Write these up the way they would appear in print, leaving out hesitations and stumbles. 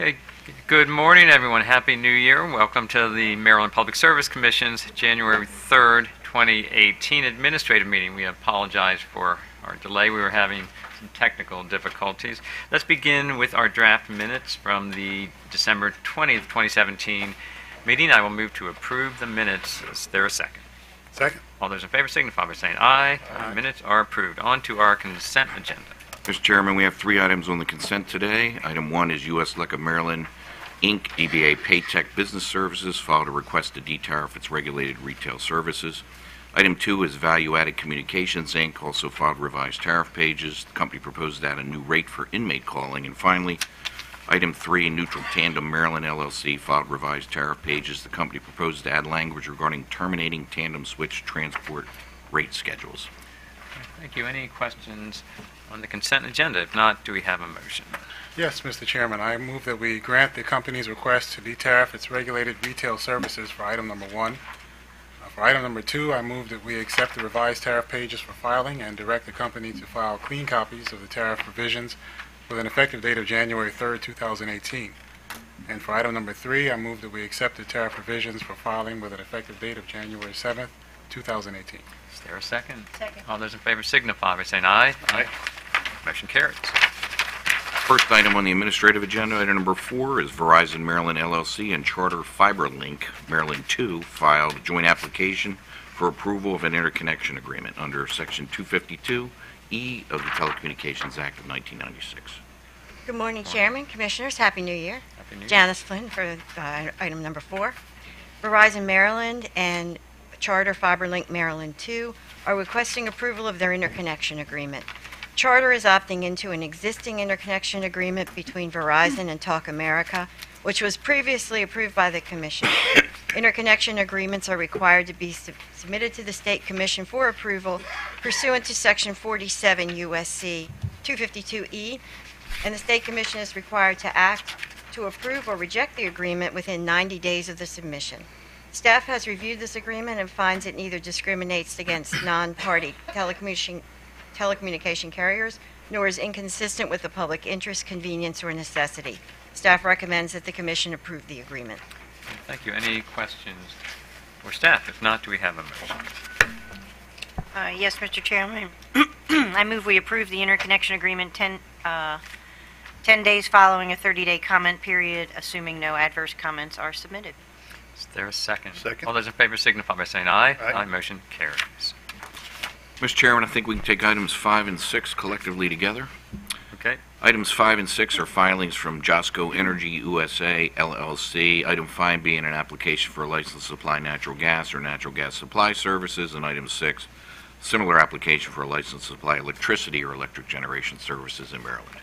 Okay, good morning, everyone. Happy New Year. Welcome to the Maryland Public Service Commission's January 3rd, 2018 administrative meeting. We apologize for our delay. We were having some technical difficulties. Let's begin with our draft minutes from the December 20th, 2017 meeting. I will move to approve the minutes. Is there a second? Second. All those in favor signify by saying aye. Aye. Minutes are approved. On to our consent agenda. Mr. Chairman, we have 3 items on the consent today. Item 1 is U.S. Liquor Maryland, Inc., DBA Paytech Business Services, filed a request to detariff its regulated retail services. Item 2 is Value Added Communications, Inc., also filed revised tariff pages. The company proposed to add a new rate for inmate calling. And finally, Item 3, Neutral Tandem Maryland, LLC, filed revised tariff pages. The company proposed to add language regarding terminating tandem switch transport rate schedules. Thank you. Any questions on the consent agenda? If not, do we have a motion? Yes, Mr. Chairman. I move that we grant the company's request to detariff its regulated retail services for item number 1. For item number 2, I move that we accept the revised tariff pages for filing and direct the company to file clean copies of the tariff provisions with an effective date of January 3rd, 2018. And for item number 3, I move that we accept the tariff provisions for filing with an effective date of January 7th, 2018. Is there a second? Second. All those in favor signify by saying aye. Aye. Motion carries. First item on the administrative agenda, item number 4, is Verizon Maryland, LLC and Charter Fiber Link Maryland 2 filed a joint application for approval of an interconnection agreement under Section 252E of the Telecommunications Act of 1996. Good morning, Chairman, Commissioners. Happy New Year. Happy New Year. Janice Flynn for item number 4. Verizon Maryland and Charter FiberLink Maryland 2 are requesting approval of their interconnection agreement. Charter is opting into an existing interconnection agreement between Verizon and Talk America, which was previously approved by the Commission. Interconnection agreements are required to be submitted to the State Commission for approval pursuant to Section 47 U.S.C. 252E, and the State Commission is required to act to approve or reject the agreement within 90 days of the submission. Staff has reviewed this agreement and finds it neither discriminates against non-party telecommunication carriers, nor is inconsistent with the public interest, convenience, or necessity. Staff recommends that the Commission approve the agreement. Thank you. Any questions for staff? If not, do we have a motion? Yes, Mr. Chairman. I move we approve the interconnection agreement 10 days following a 30-day comment period, assuming no adverse comments are submitted. Is there a second? Second. All those in favor signify by saying aye. Aye. Motion carries. Mr. Chairman, I think we can take items 5 and 6 collectively together. Okay. Items 5 and 6 are filings from Josco Energy USA, LLC. Item 5 being an application for a license to supply natural gas or natural gas supply services, and item 6, similar application for a license to supply electricity or electric generation services in Maryland.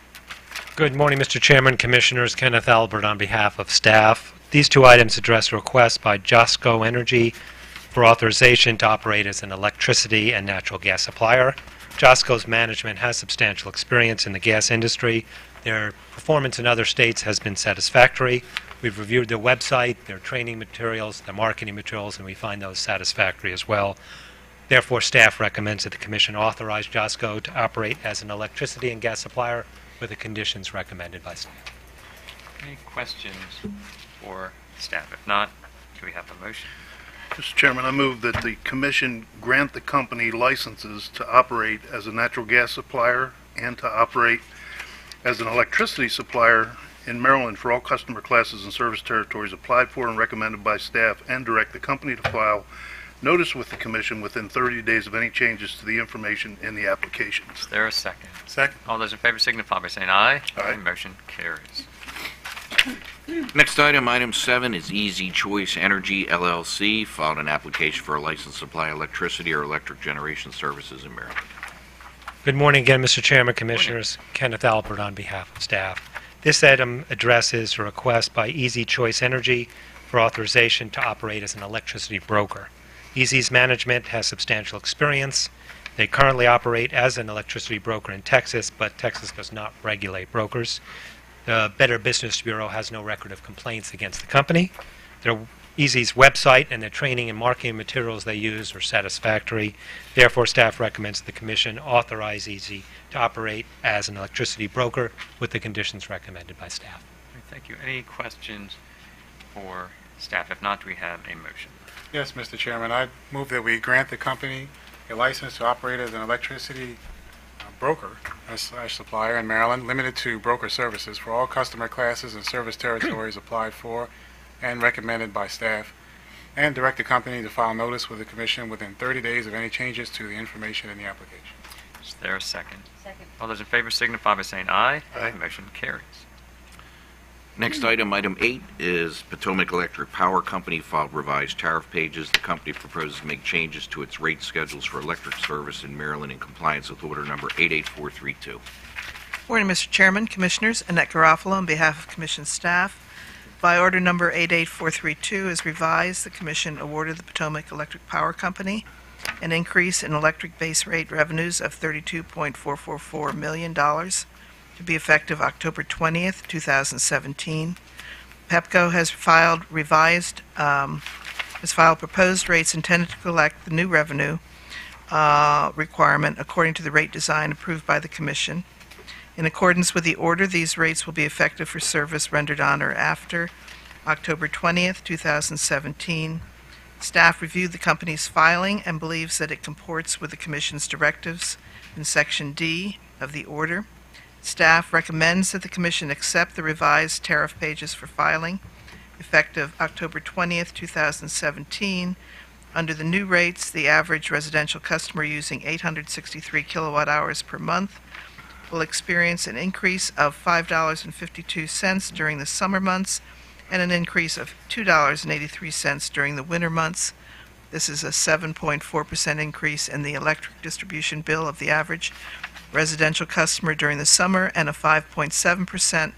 Good morning, Mr. Chairman, Commissioners. Kenneth Albert on behalf of staff. These 2 items address a request by Josco Energy for authorization to operate as an electricity and natural gas supplier. Josco's management has substantial experience in the gas industry. Their performance in other states has been satisfactory. We've reviewed their website, their training materials, their marketing materials, and we find those satisfactory as well. Therefore, staff recommends that the Commission authorize Josco to operate as an electricity and gas supplier with the conditions recommended by staff. Any questions for staff? If not, do we have a motion? Mr. Chairman, I move that the Commission grant the company licenses to operate as a natural gas supplier and to operate as an electricity supplier in Maryland for all customer classes and service territories applied for and recommended by staff, and direct the company to file notice with the Commission within 30 days of any changes to the information in the applications. Is there a second? Second. All those in favor signify by saying aye. Aye. Motion carries. Next item, item 7, is Easy Choice Energy, LLC, filed an application for a license to supply electricity or electric generation services in Maryland. Good morning again, Mr. Chairman, Commissioners. Kenneth Albert on behalf of staff. This item addresses a request by Easy Choice Energy for authorization to operate as an electricity broker. Easy's management has substantial experience. They currently operate as an electricity broker in Texas, but Texas does not regulate brokers. The Better Business Bureau has no record of complaints against the company. Easy's website and the training and marketing materials they use are satisfactory. Therefore, staff recommends the Commission authorize Easy to operate as an electricity broker with the conditions recommended by staff. Thank you. Any questions for staff? If not, do we have a motion? Yes, Mr. Chairman, I move that we grant the company a license to operate as an electricity broker slash supplier in Maryland, limited to broker services for all customer classes and service territories applied for and recommended by staff, and direct the company to file notice with the Commission within 30 days of any changes to the information in the application. Is there a second? Second. All those in favor signify by saying aye. Aye. Motion carries. Next item 8, is Potomac Electric Power Company filed revised tariff pages. The company proposes to make changes to its rate schedules for electric service in Maryland in compliance with order number 88432. Morning, Mr. Chairman, Commissioners. Annette Garofalo on behalf of Commission staff. By order number 88432 as revised, the Commission awarded the Potomac Electric Power Company an increase in electric base rate revenues of $32.444 million to be effective October 20th, 2017. PEPCO has filed proposed rates intended to collect the new revenue requirement according to the rate design approved by the Commission. In accordance with the order, these rates will be effective for service rendered on or after October 20th, 2017. Staff reviewed the company's filing and believes that it comports with the Commission's directives in Section D of the order. Staff recommends that the Commission accept the revised tariff pages for filing, effective October 20th, 2017. Under the new rates, the average residential customer using 863 kilowatt hours per month will experience an increase of $5.52 during the summer months and an increase of $2.83 during the winter months. This is a 7.4% increase in the electric distribution bill of the average residential customer during the summer and a 5.7%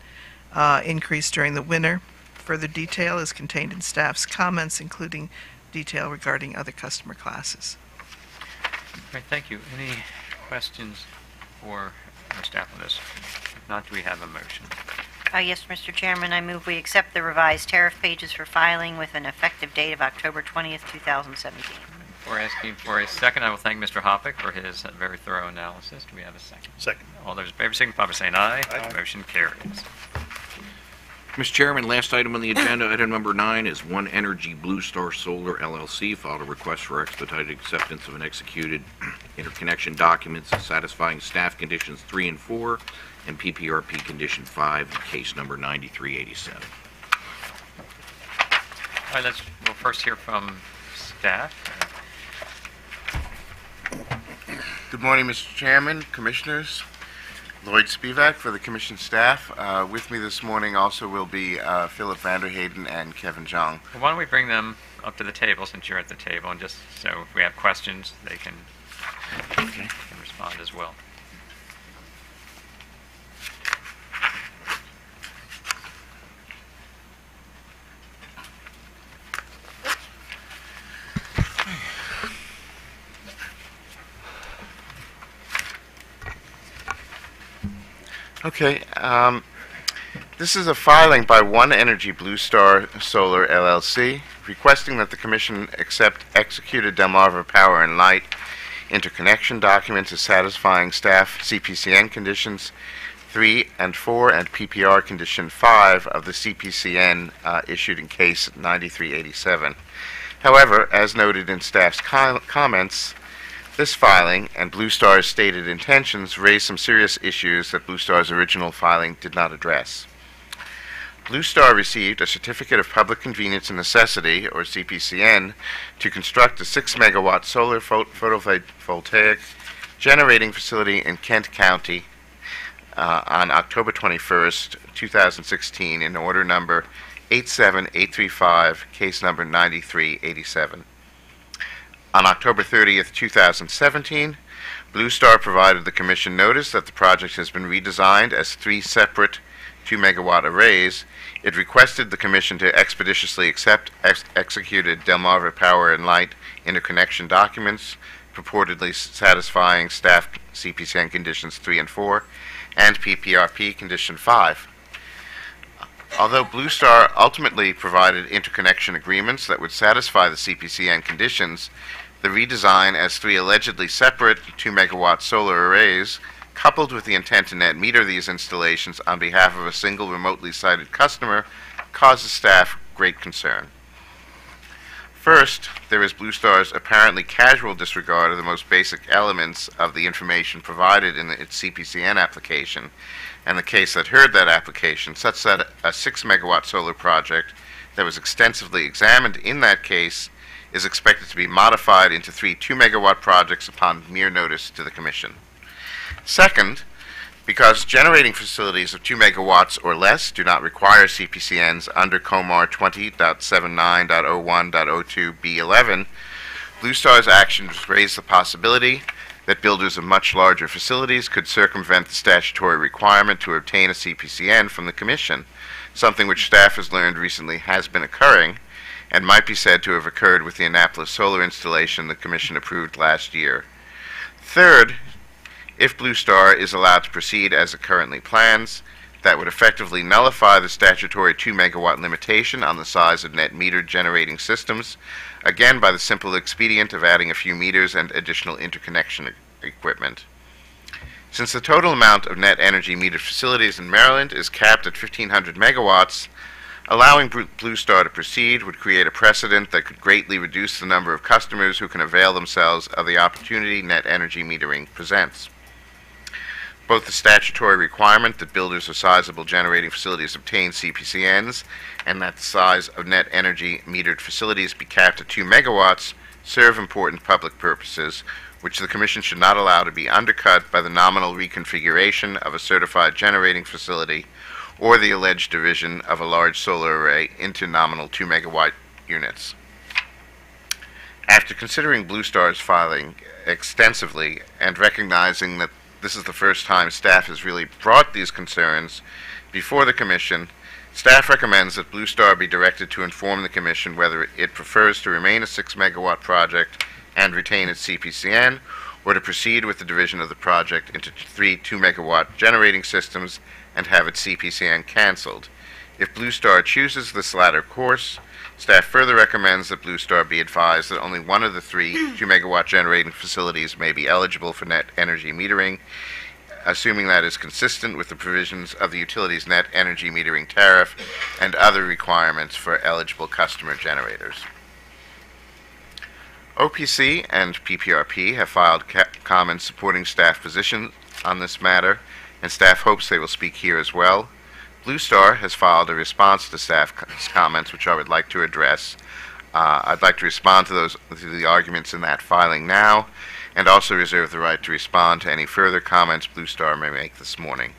increase during the winter. Further detail is contained in staff's comments, including detail regarding other customer classes. All right, thank you. Any questions for our staff on this? If not, do we have a motion? Yes, Mr. Chairman, I move we accept the revised tariff pages for filing with an effective date of October 20th, 2017. Before asking for a second, I will thank Mr. Hoppick for his very thorough analysis. Do we have a second? Second. All those in favor signify by saying aye. Aye. Motion carries. Mr. Chairman, last item on the agenda, item number 9, is One Energy Blue Star Solar LLC filed a request for expedited acceptance of an executed interconnection documents satisfying staff conditions 3 and 4 and PPRP condition 5 in case number 9387. All right, we'll first hear from staff. Good morning, Mr. Chairman, Commissioners. Lloyd Spivak for the Commission staff. With me this morning also will be Philip Vanderhayden and Kevin Jong. Well, why don't we bring them up to the table since you're at the table, and just so if we have questions, they can respond as well. Okay, this is a filing by One Energy Blue Star Solar LLC requesting that the Commission accept executed Delmarva Power and Light interconnection documents as satisfying staff CPCN conditions 3 and 4 and PPR condition 5 of the CPCN issued in case 9387. However, as noted in staff's comments, this filing and Blue Star's stated intentions raise some serious issues that Blue Star's original filing did not address. Blue Star received a Certificate of Public Convenience and Necessity, or CPCN, to construct a 6-megawatt solar photovoltaic generating facility in Kent County on October 21st, 2016, in order number 87835, case number 9387. On October 30th, 2017, Blue Star provided the Commission notice that the project has been redesigned as 3 separate 2-megawatt arrays. It requested the Commission to expeditiously accept executed Delmarva Power and Light interconnection documents, purportedly satisfying staff CPCN conditions 3 and 4, and PPRP condition 5. Although Blue Star ultimately provided interconnection agreements that would satisfy the CPCN conditions, the redesign as 3 allegedly separate 2-megawatt solar arrays coupled with the intent to net meter these installations on behalf of a single remotely sited customer, causes staff great concern. First, there is Blue Star's apparently casual disregard of the most basic elements of the information provided in its CPCN application, and the case that heard that application, such that a 6-megawatt solar project that was extensively examined in that case is expected to be modified into 3 2-megawatt projects upon mere notice to the Commission. Second, because generating facilities of 2 megawatts or less do not require CPCNs under COMAR 20.79.01.02b11, Blue Star's actions raise the possibility that builders of much larger facilities could circumvent the statutory requirement to obtain a CPCN from the Commission, something which staff has learned recently has been occurring, and might be said to have occurred with the Annapolis solar installation the Commission approved last year. Third, if Blue Star is allowed to proceed as it currently plans, that would effectively nullify the statutory 2-megawatt limitation on the size of net metered generating systems, again by the simple expedient of adding a few meters and additional interconnection equipment. Since the total amount of net energy metered facilities in Maryland is capped at 1,500 megawatts, allowing Blue Star to proceed would create a precedent that could greatly reduce the number of customers who can avail themselves of the opportunity net energy metering presents. Both the statutory requirement that builders of sizable generating facilities obtain CPCNs and that the size of net energy metered facilities be capped at 2 megawatts serve important public purposes, which the Commission should not allow to be undercut by the nominal reconfiguration of a certified generating facility or the alleged division of a large solar array into nominal 2-megawatt units. After considering Blue Star's filing extensively and recognizing that this is the first time staff has really brought these concerns before the Commission, staff recommends that Blue Star be directed to inform the Commission whether it prefers to remain a 6-megawatt project and retain its CPCN, or to proceed with the division of the project into 3 2-megawatt generating systems and have its CPCN canceled. If Blue Star chooses this latter course, staff further recommends that Blue Star be advised that only one of the 3 2-megawatt generating facilities may be eligible for net energy metering, assuming that is consistent with the provisions of the utility's net energy metering tariff and other requirements for eligible customer generators. OPC and PPRP have filed comments supporting staff position on this matter, and staff hopes they will speak here as well. Blue Star has filed a response to staff's comments, which I would like to address. I'd like to respond to the arguments in that filing now, and also reserve the right to respond to any further comments Blue Star may make this morning.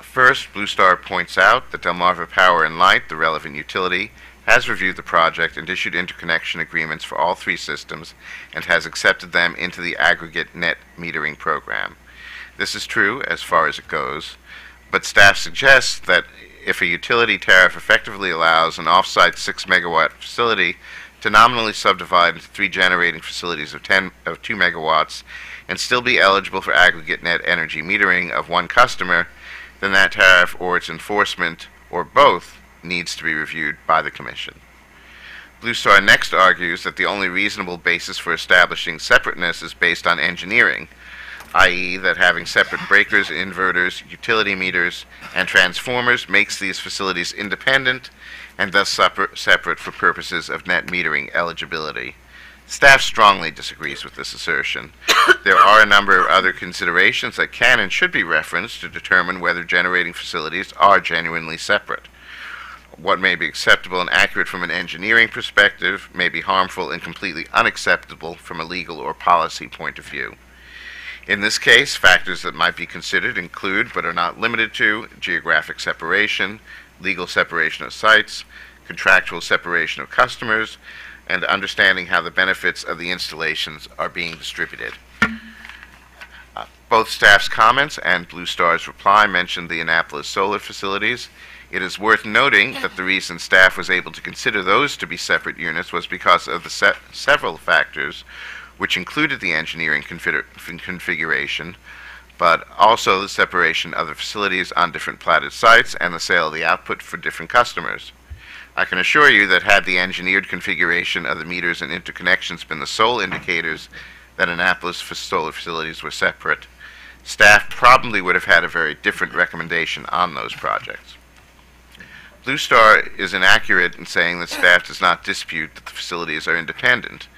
First, Blue Star points out that Delmarva Power and Light, the relevant utility, has reviewed the project and issued interconnection agreements for all 3 systems and has accepted them into the aggregate net metering program. This is true as far as it goes, but staff suggests that if a utility tariff effectively allows an off-site 6-megawatt facility to nominally subdivide into 3 generating facilities of 2 megawatts and still be eligible for aggregate net energy metering of one customer, then that tariff or its enforcement, or both, needs to be reviewed by the Commission. Blue Star next argues that the only reasonable basis for establishing separateness is based on engineering, i.e. that having separate breakers, inverters, utility meters, and transformers makes these facilities independent and thus separate for purposes of net metering eligibility. Staff strongly disagrees with this assertion. There are a number of other considerations that can and should be referenced to determine whether generating facilities are genuinely separate. What may be acceptable and accurate from an engineering perspective may be harmful and completely unacceptable from a legal or policy point of view. In this case, factors that might be considered include, but are not limited to, geographic separation, legal separation of sites, contractual separation of customers, and understanding how the benefits of the installations are being distributed. Both staff's comments and Blue Star's reply mentioned the Annapolis solar facilities. It is worth noting that the reason staff was able to consider those to be separate units was because of the several factors, which included the engineering configuration, but also the separation of the facilities on different platted sites and the sale of the output for different customers. I can assure you that had the engineered configuration of the meters and interconnections been the sole indicators that Annapolis solar facilities were separate, staff probably would have had a very different recommendation on those projects. Blue Star is inaccurate in saying that staff does not dispute that the facilities are independent.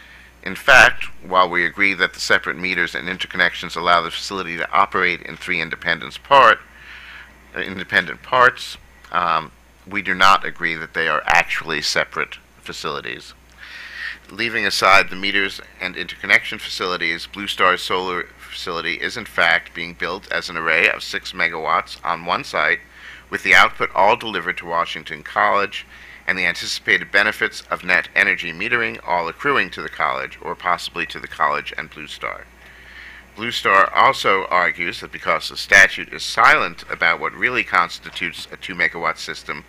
In fact, while we agree that the separate meters and interconnections allow the facility to operate in three independent parts, we do not agree that they are actually separate facilities. Leaving aside the meters and interconnection facilities, Blue Star's solar facility is in fact being built as an array of 6 megawatts on one site, with the output all delivered to Washington College, and the anticipated benefits of net energy metering all accruing to the college, or possibly to the college and Blue Star. Blue Star also argues that because the statute is silent about what really constitutes a 2 megawatt system,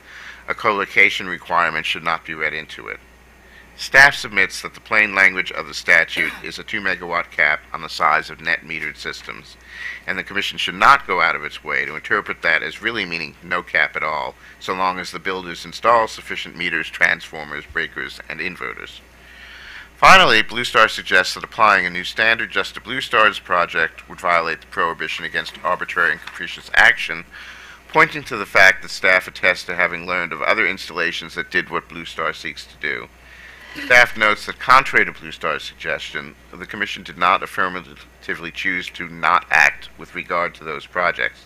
a co-location requirement should not be read into it. Staff submits that the plain language of the statute is a 2 megawatt cap on the size of net metered systems, and the Commission should not go out of its way to interpret that as really meaning no cap at all, so long as the builders install sufficient meters, transformers, breakers, and inverters. Finally, Blue Star suggests that applying a new standard just to Blue Star's project would violate the prohibition against arbitrary and capricious action, pointing to the fact that staff attests to having learned of other installations that did what Blue Star seeks to do. Staff notes that contrary to Blue Star's suggestion, the Commission did not affirmatively choose to not act with regard to those projects.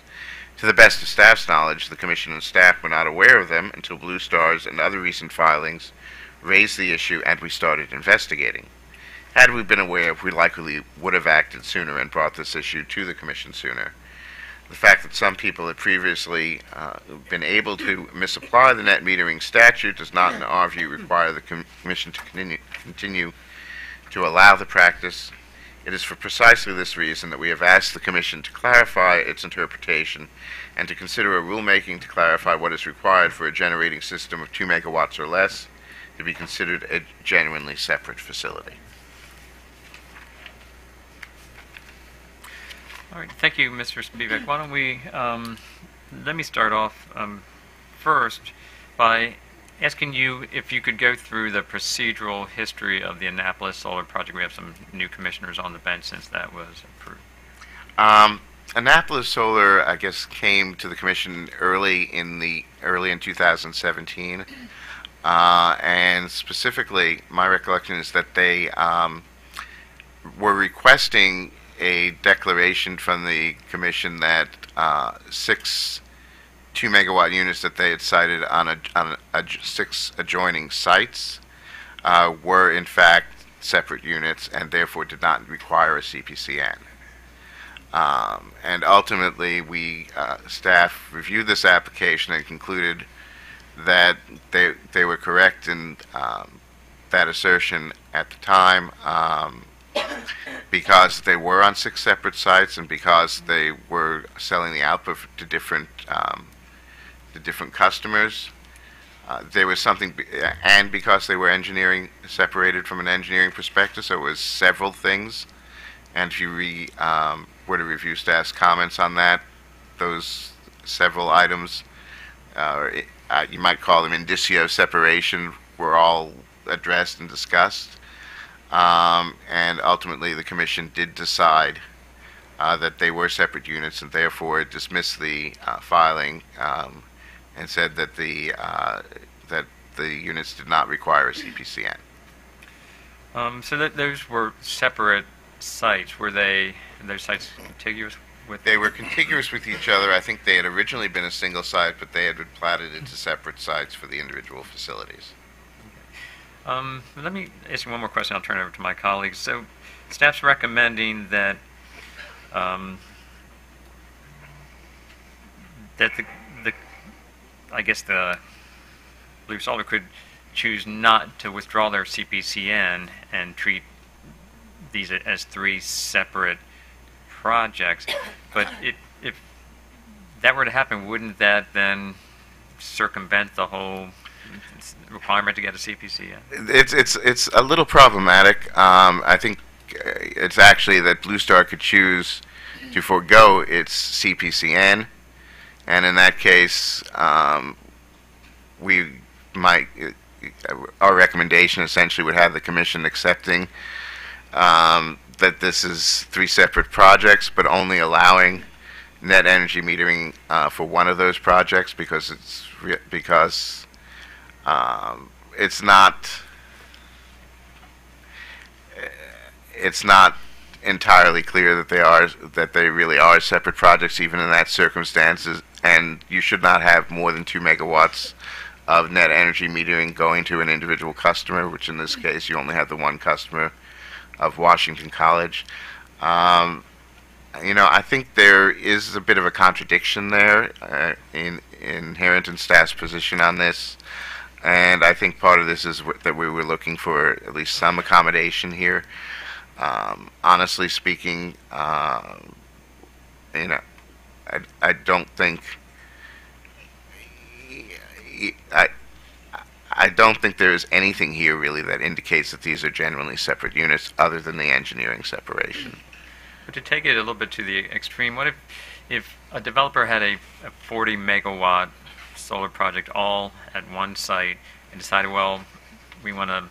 To the best of staff's knowledge, the Commission and staff were not aware of them until Blue Star's and other recent filings raised the issue and we started investigating. Had we been aware, we likely would have acted sooner and brought this issue to the Commission sooner. The fact that some people had previously been able to misapply the net metering statute does not, in our view, require the Commission to continue to allow the practice. It is for precisely this reason that we have asked the Commission to clarify its interpretation and to consider a rulemaking to clarify what is required for a generating system of 2 megawatts or less to be considered a genuinely separate facility. All right, thank you, Mr. Spivak. Why don't we, let me start off first by asking you if you could go through the procedural history of the Annapolis Solar Project. We have some new commissioners on the bench since that was approved. Annapolis Solar, I guess, came to the Commission early in 2017, and specifically, my recollection is that they were requesting a declaration from the Commission that 6 2-megawatt units that they had cited on 6 adjoining sites were in fact separate units and therefore did not require a CPCN. And ultimately, staff reviewed this application and concluded that they were correct in that assertion at the time. Because they were on 6 separate sites and because they were selling the output to different customers, there was something, and because they were engineering separated from an engineering perspective, so it was several things. And if you were to review staff's comments on that, those several items, you might call them indicia of separation, were all addressed and discussed. And ultimately, the Commission did decide that they were separate units, and therefore dismissed the filing and said that the units did not require a CPCN. So that those were separate sites. Were those sites contiguous with? They were contiguous with each other. I think they had originally been a single site, but they had been platted into separate sites for the individual facilities. Let me ask you one more question. I'll turn it over to my colleagues. So, staff's recommending that the Blue Solar could choose not to withdraw their CPCN and treat these as 3 separate projects. But if that were to happen, wouldn't that then circumvent the whole requirement to get a CPCN? It's a little problematic. I think it's actually that Blue Star could choose to forego its CPCN, and in that case, our recommendation essentially would have the Commission accepting that this is three separate projects, but only allowing net energy metering for one of those projects because it's not entirely clear that they really are separate projects even in that circumstances, and you should not have more than 2 megawatts of net energy metering going to an individual customer, which in this case you only have the one customer of Washington College. I think there is a bit of a contradiction there inherent in staff's position on this, and I think part of this is that we were looking for at least some accommodation here. Honestly speaking, I don't think I don't think there is anything here really that indicates that these are genuinely separate units other than the engineering separation. But to take it a little bit to the extreme, what if a developer had a 40 megawatt solar project all at one site and decided, well, we want to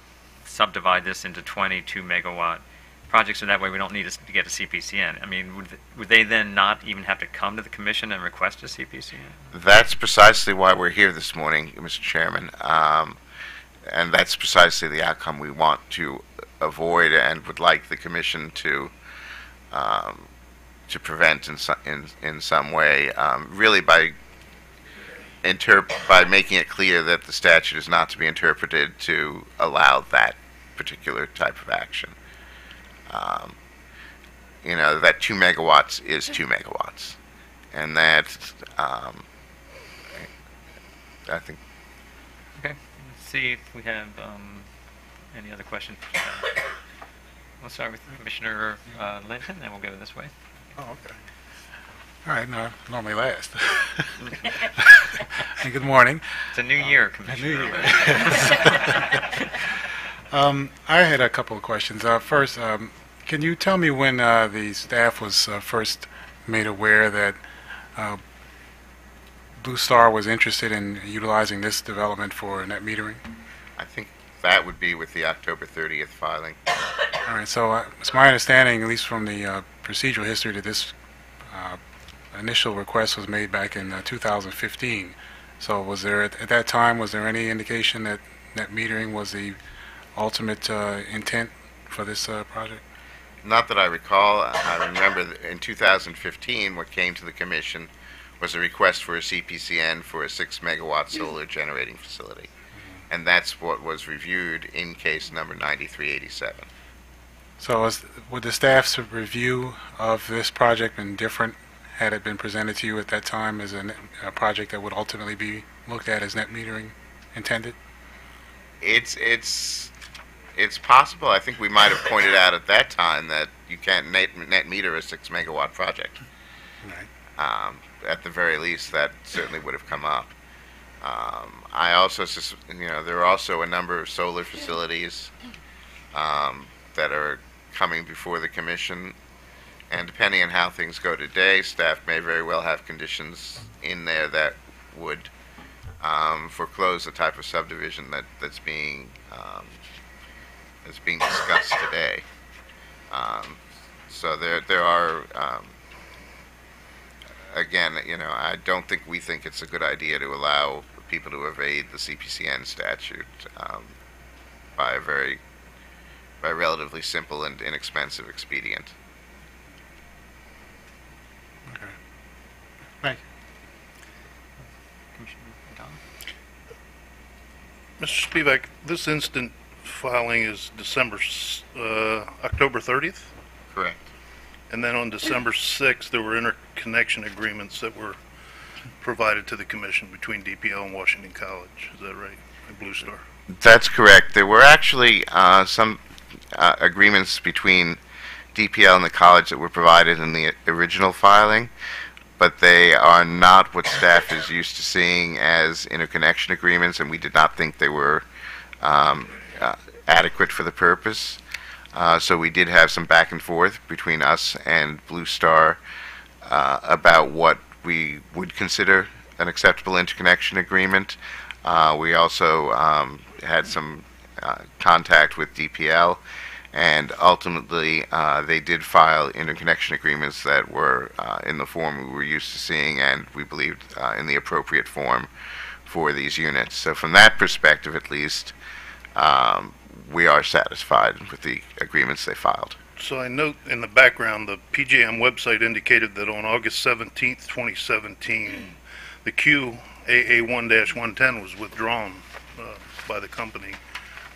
subdivide this into 22 megawatt projects, so that way we don't need to get a CPCN. I mean, would they then not even have to come to the commission and request a CPCN? That's precisely why we're here this morning, Mr. Chairman, and that's precisely the outcome we want to avoid and would like the commission to prevent in some way, really by making it clear that the statute is not to be interpreted to allow that particular type of action. That 2 megawatts is 2 megawatts, and that I think. Okay, let's see if we have any other questions. We'll start with Commissioner Linton, and we'll go this way. Oh, okay. All right, no, normally last. And good morning. It's a new year, Commissioner. I had a couple of questions. First, can you tell me when the staff was first made aware that Blue Star was interested in utilizing this development for net metering? I think that would be with the October 30th filing. All right, so it's my understanding, at least from the procedural history, that this initial request was made back in 2015. So was there, at that time, was there any indication that net metering was the ultimate intent for this project? Not that I recall. I remember that in 2015, what came to the commission was a request for a CPCN for a 6 megawatt solar generating facility. And that's what was reviewed in case number 9387. So would the staff's review of this project been different had it been presented to you at that time as a project that would ultimately be looked at as net metering intended? It's possible. I think we might have pointed out at that time that you can't net meter a 6 megawatt project. Right. At the very least, that certainly would have come up. I also, there are also a number of solar facilities that are coming before the commission, and depending on how things go today, staff may very well have conditions in there that would foreclose the type of subdivision that's being discussed today. So there are. Again, I don't think we think it's a good idea to allow people to evade the CPCN statute by a relatively simple and inexpensive expedient. Okay. Thank you. Commissioner McDonald? Mr. Spivak, this instant filing is October 30th? Correct. And then on December 6th, there were interconnection agreements that were provided to the commission between DPL and Washington College. Is that right? And Blue Star? That's correct. There were actually some agreements between DPL and the college that were provided in the original filing, but they are not what staff is used to seeing as interconnection agreements, and we did not think they were adequate for the purpose. So we did have some back and forth between us and Blue Star about what we would consider an acceptable interconnection agreement. We also had some contact with DPL, And ultimately, they did file interconnection agreements that were in the form we were used to seeing, and we believed in the appropriate form for these units. So from that perspective, at least, we are satisfied with the agreements they filed. So I note in the background, the PJM website indicated that on August 17th, 2017, the QAA1-110 was withdrawn by the company.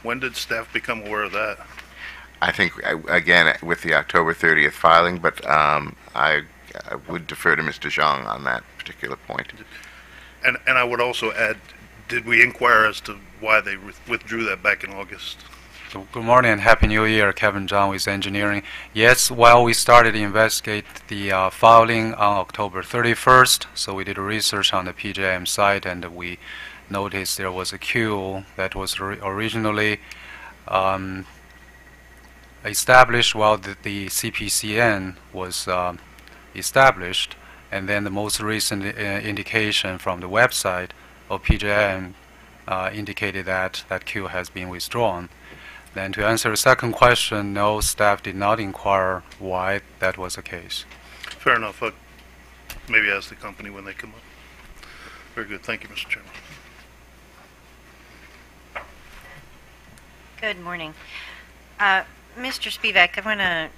When did staff become aware of that? I think, again, with the October 30th filing, but I would defer to Mr. Zhang on that particular point. And I would also add, did we inquire as to why they withdrew that back in August? So good morning and Happy New Year, Kevin Zhang with Engineering. Yes, well, we started to investigate the filing on October 31st, so we did research on the PJM site, and we noticed there was a queue that was originally established while the CPCN was established, and then the most recent indication from the website of PJM indicated that that queue has been withdrawn. Then to answer the second question, no, staff did not inquire why that was the case. Fair enough. I'll maybe ask the company when they come up. Very good. Thank you, Mr. Chairman. Good morning. Mr. Spivak, I want to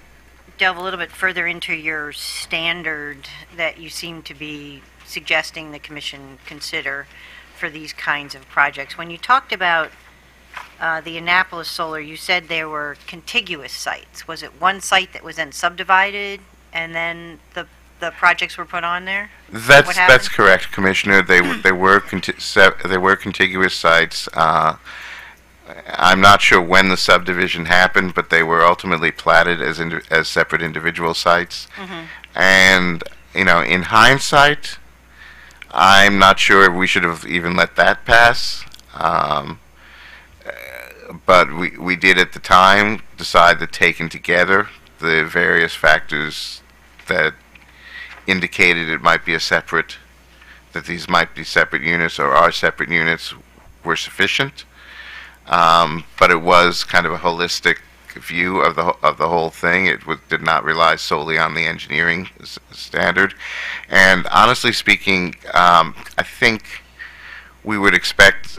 delve a little bit further into your standard that you seem to be suggesting the Commission consider for these kinds of projects. When you talked about the Annapolis Solar, you said there were contiguous sites. Was it one site that was then subdivided and then the projects were put on there? That's correct, Commissioner. They were contiguous sites. I'm not sure when the subdivision happened, but they were ultimately platted as separate individual sites. Mm-hmm. And in hindsight, I'm not sure we should have even let that pass. But we did at the time decide that taken together, the various factors that indicated it might be that these might be separate units or are separate units were sufficient. But it was kind of a holistic view of the whole thing. It did not rely solely on the engineering standard. And honestly speaking, I think we would expect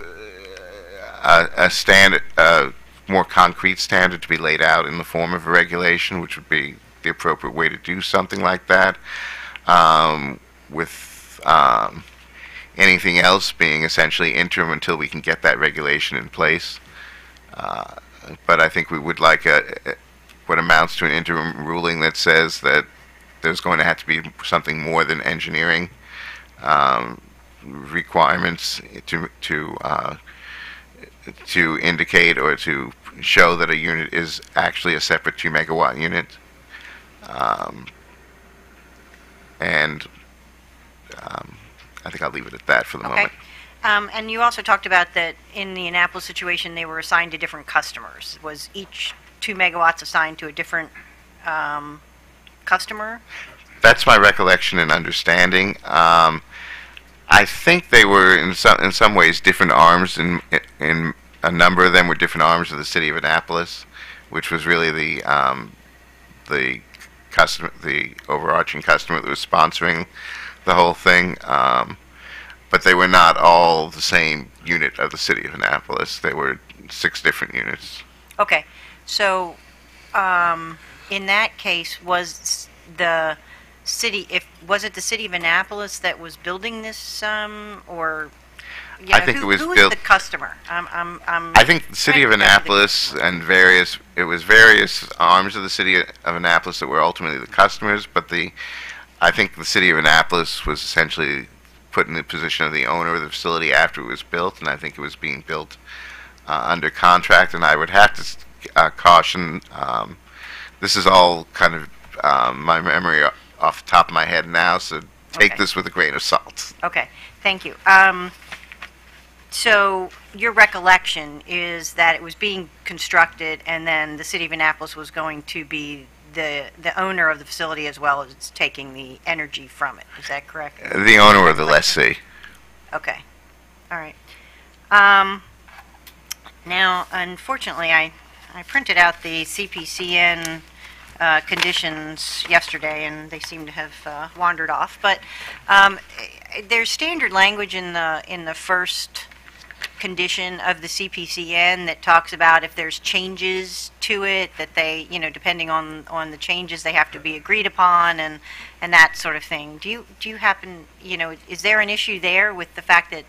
a more concrete standard to be laid out in the form of a regulation, which would be the appropriate way to do something like that, with anything else being essentially interim until we can get that regulation in place. But I think we would like what amounts to an interim ruling that says that there's going to have to be something more than engineering requirements to indicate or to show that a unit is actually a separate 2 megawatt unit. I think I'll leave it at that for the moment. And you also talked about that in the Annapolis situation, they were assigned to different customers. Was each 2 megawatts assigned to a different customer? That's my recollection and understanding. I think they were in some ways different arms. In a number of them were different arms of the city of Annapolis, which was really the overarching customer that was sponsoring the whole thing. But they were not all the same unit of the city of Annapolis. They were 6 different units. Okay. So in that case, was it the city of Annapolis that was building this, or I think it was who built. is the customer? I think the city of Annapolis and various arms of the city of Annapolis that were ultimately the customers. But I think the city of Annapolis was essentially put in the position of the owner of the facility after it was built, and I think it was being built under contract. And I would have to caution. This is all kind of my memory off the top of my head now, so take this with a grain of salt. Okay, thank you. So your recollection is that it was being constructed, and then the city of Annapolis was going to be the owner of the facility as well as taking the energy from it. Is that correct? The owner of the lessee. Okay. All right. Now, unfortunately, I I printed out the CPCN conditions yesterday, and they seem to have wandered off. But there's standard language in the first condition of the CPCN that talks about if there's changes to it, that they, depending on the changes, they have to be agreed upon, and that sort of thing. Do you happen, is there an issue there with the fact that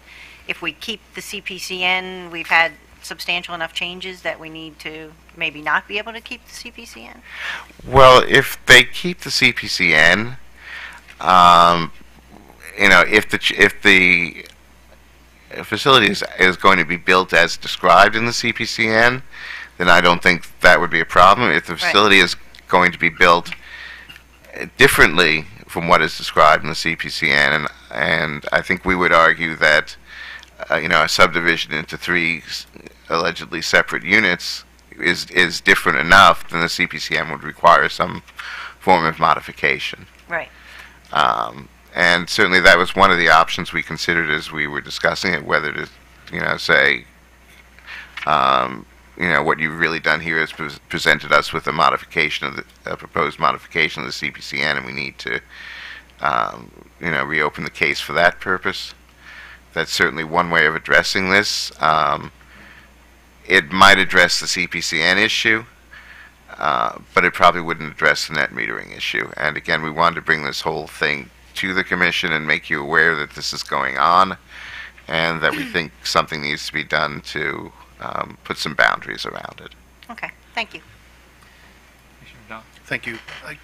if we keep the CPCN, we've had substantial enough changes that we need to maybe not be able to keep the CPCN? Well, if they keep the CPCN, if the facility is going to be built as described in the CPCN, then I don't think that would be a problem. If the facility is going to be built differently from what is described in the CPCN, and I think we would argue that a subdivision into 3 allegedly separate units is different enough, then the CPCN would require some form of modification. Right. And certainly that was one of the options we considered as we were discussing it, whether to, say, what you've really done here is presented us with a modification of a proposed modification of the CPCN, and we need to, reopen the case for that purpose. That's certainly one way of addressing this. It might address the CPCN issue, but it probably wouldn't address the net metering issue. And again, we wanted to bring this whole thing to the Commission and make you aware that this is going on, and that we think something needs to be done to put some boundaries around it. Okay, thank you. Thank you. I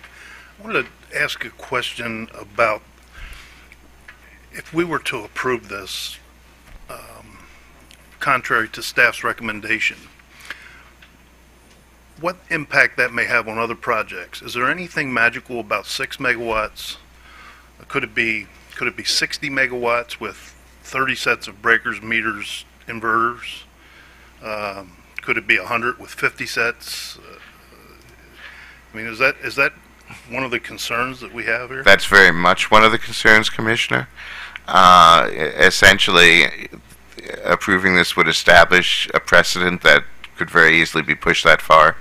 wanted to ask a question about if we were to approve this contrary to staff's recommendation, what impact that may have on other projects. Is there anything magical about 6 megawatts? Could it be 60 megawatts with 30 sets of breakers, meters, inverters? Could it be 100 with 50 sets? Is that one of the concerns that we have here? That's very much one of the concerns, Commissioner. Essentially, approving this would establish a precedent that could very easily be pushed that far.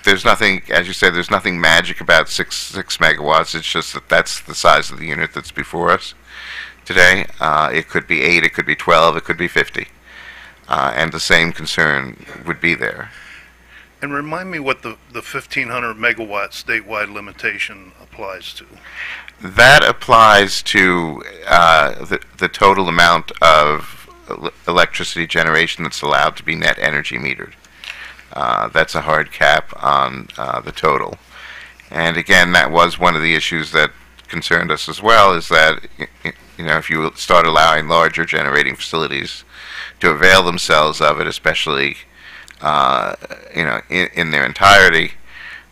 There's nothing, as you said, there's nothing magic about 6 megawatts. It's just that that's the size of the unit that's before us today. It could be 8, it could be 12, it could be 50. And the same concern would be there. And remind me what the 1,500 megawatt statewide limitation applies to. That applies to the total amount of electricity generation that's allowed to be net energy metered. That's a hard cap on the total. And again, that was one of the issues that concerned us as well, is that if you start allowing larger generating facilities to avail themselves of it, especially in their entirety,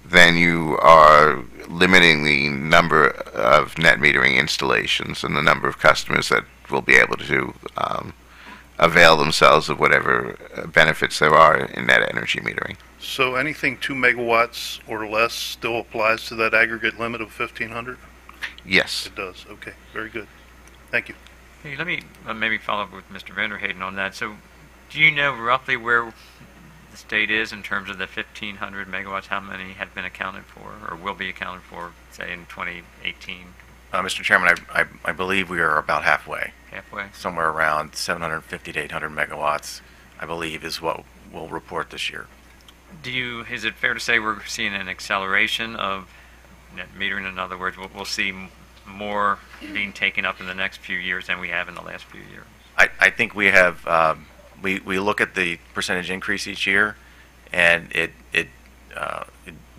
then you are limiting the number of net metering installations and the number of customers that will be able to avail themselves of whatever benefits there are in net energy metering. So anything 2 megawatts or less still applies to that aggregate limit of 1,500? Yes. It does. Okay, very good. Thank you. Hey, let me maybe follow up with Mr. Vanderhayden on that. So, do you know roughly where the state is in terms of the 1,500 megawatts? How many have been accounted for or will be accounted for, say, in 2018? Mr. Chairman, I believe we are about halfway. Halfway? Somewhere around 750 to 800 megawatts, I believe, is what we'll report this year. Is it fair to say we're seeing an acceleration of net metering? In other words, we'll see more being taken up in the next few years than we have in the last few years? I think we have, we look at the percentage increase each year, and it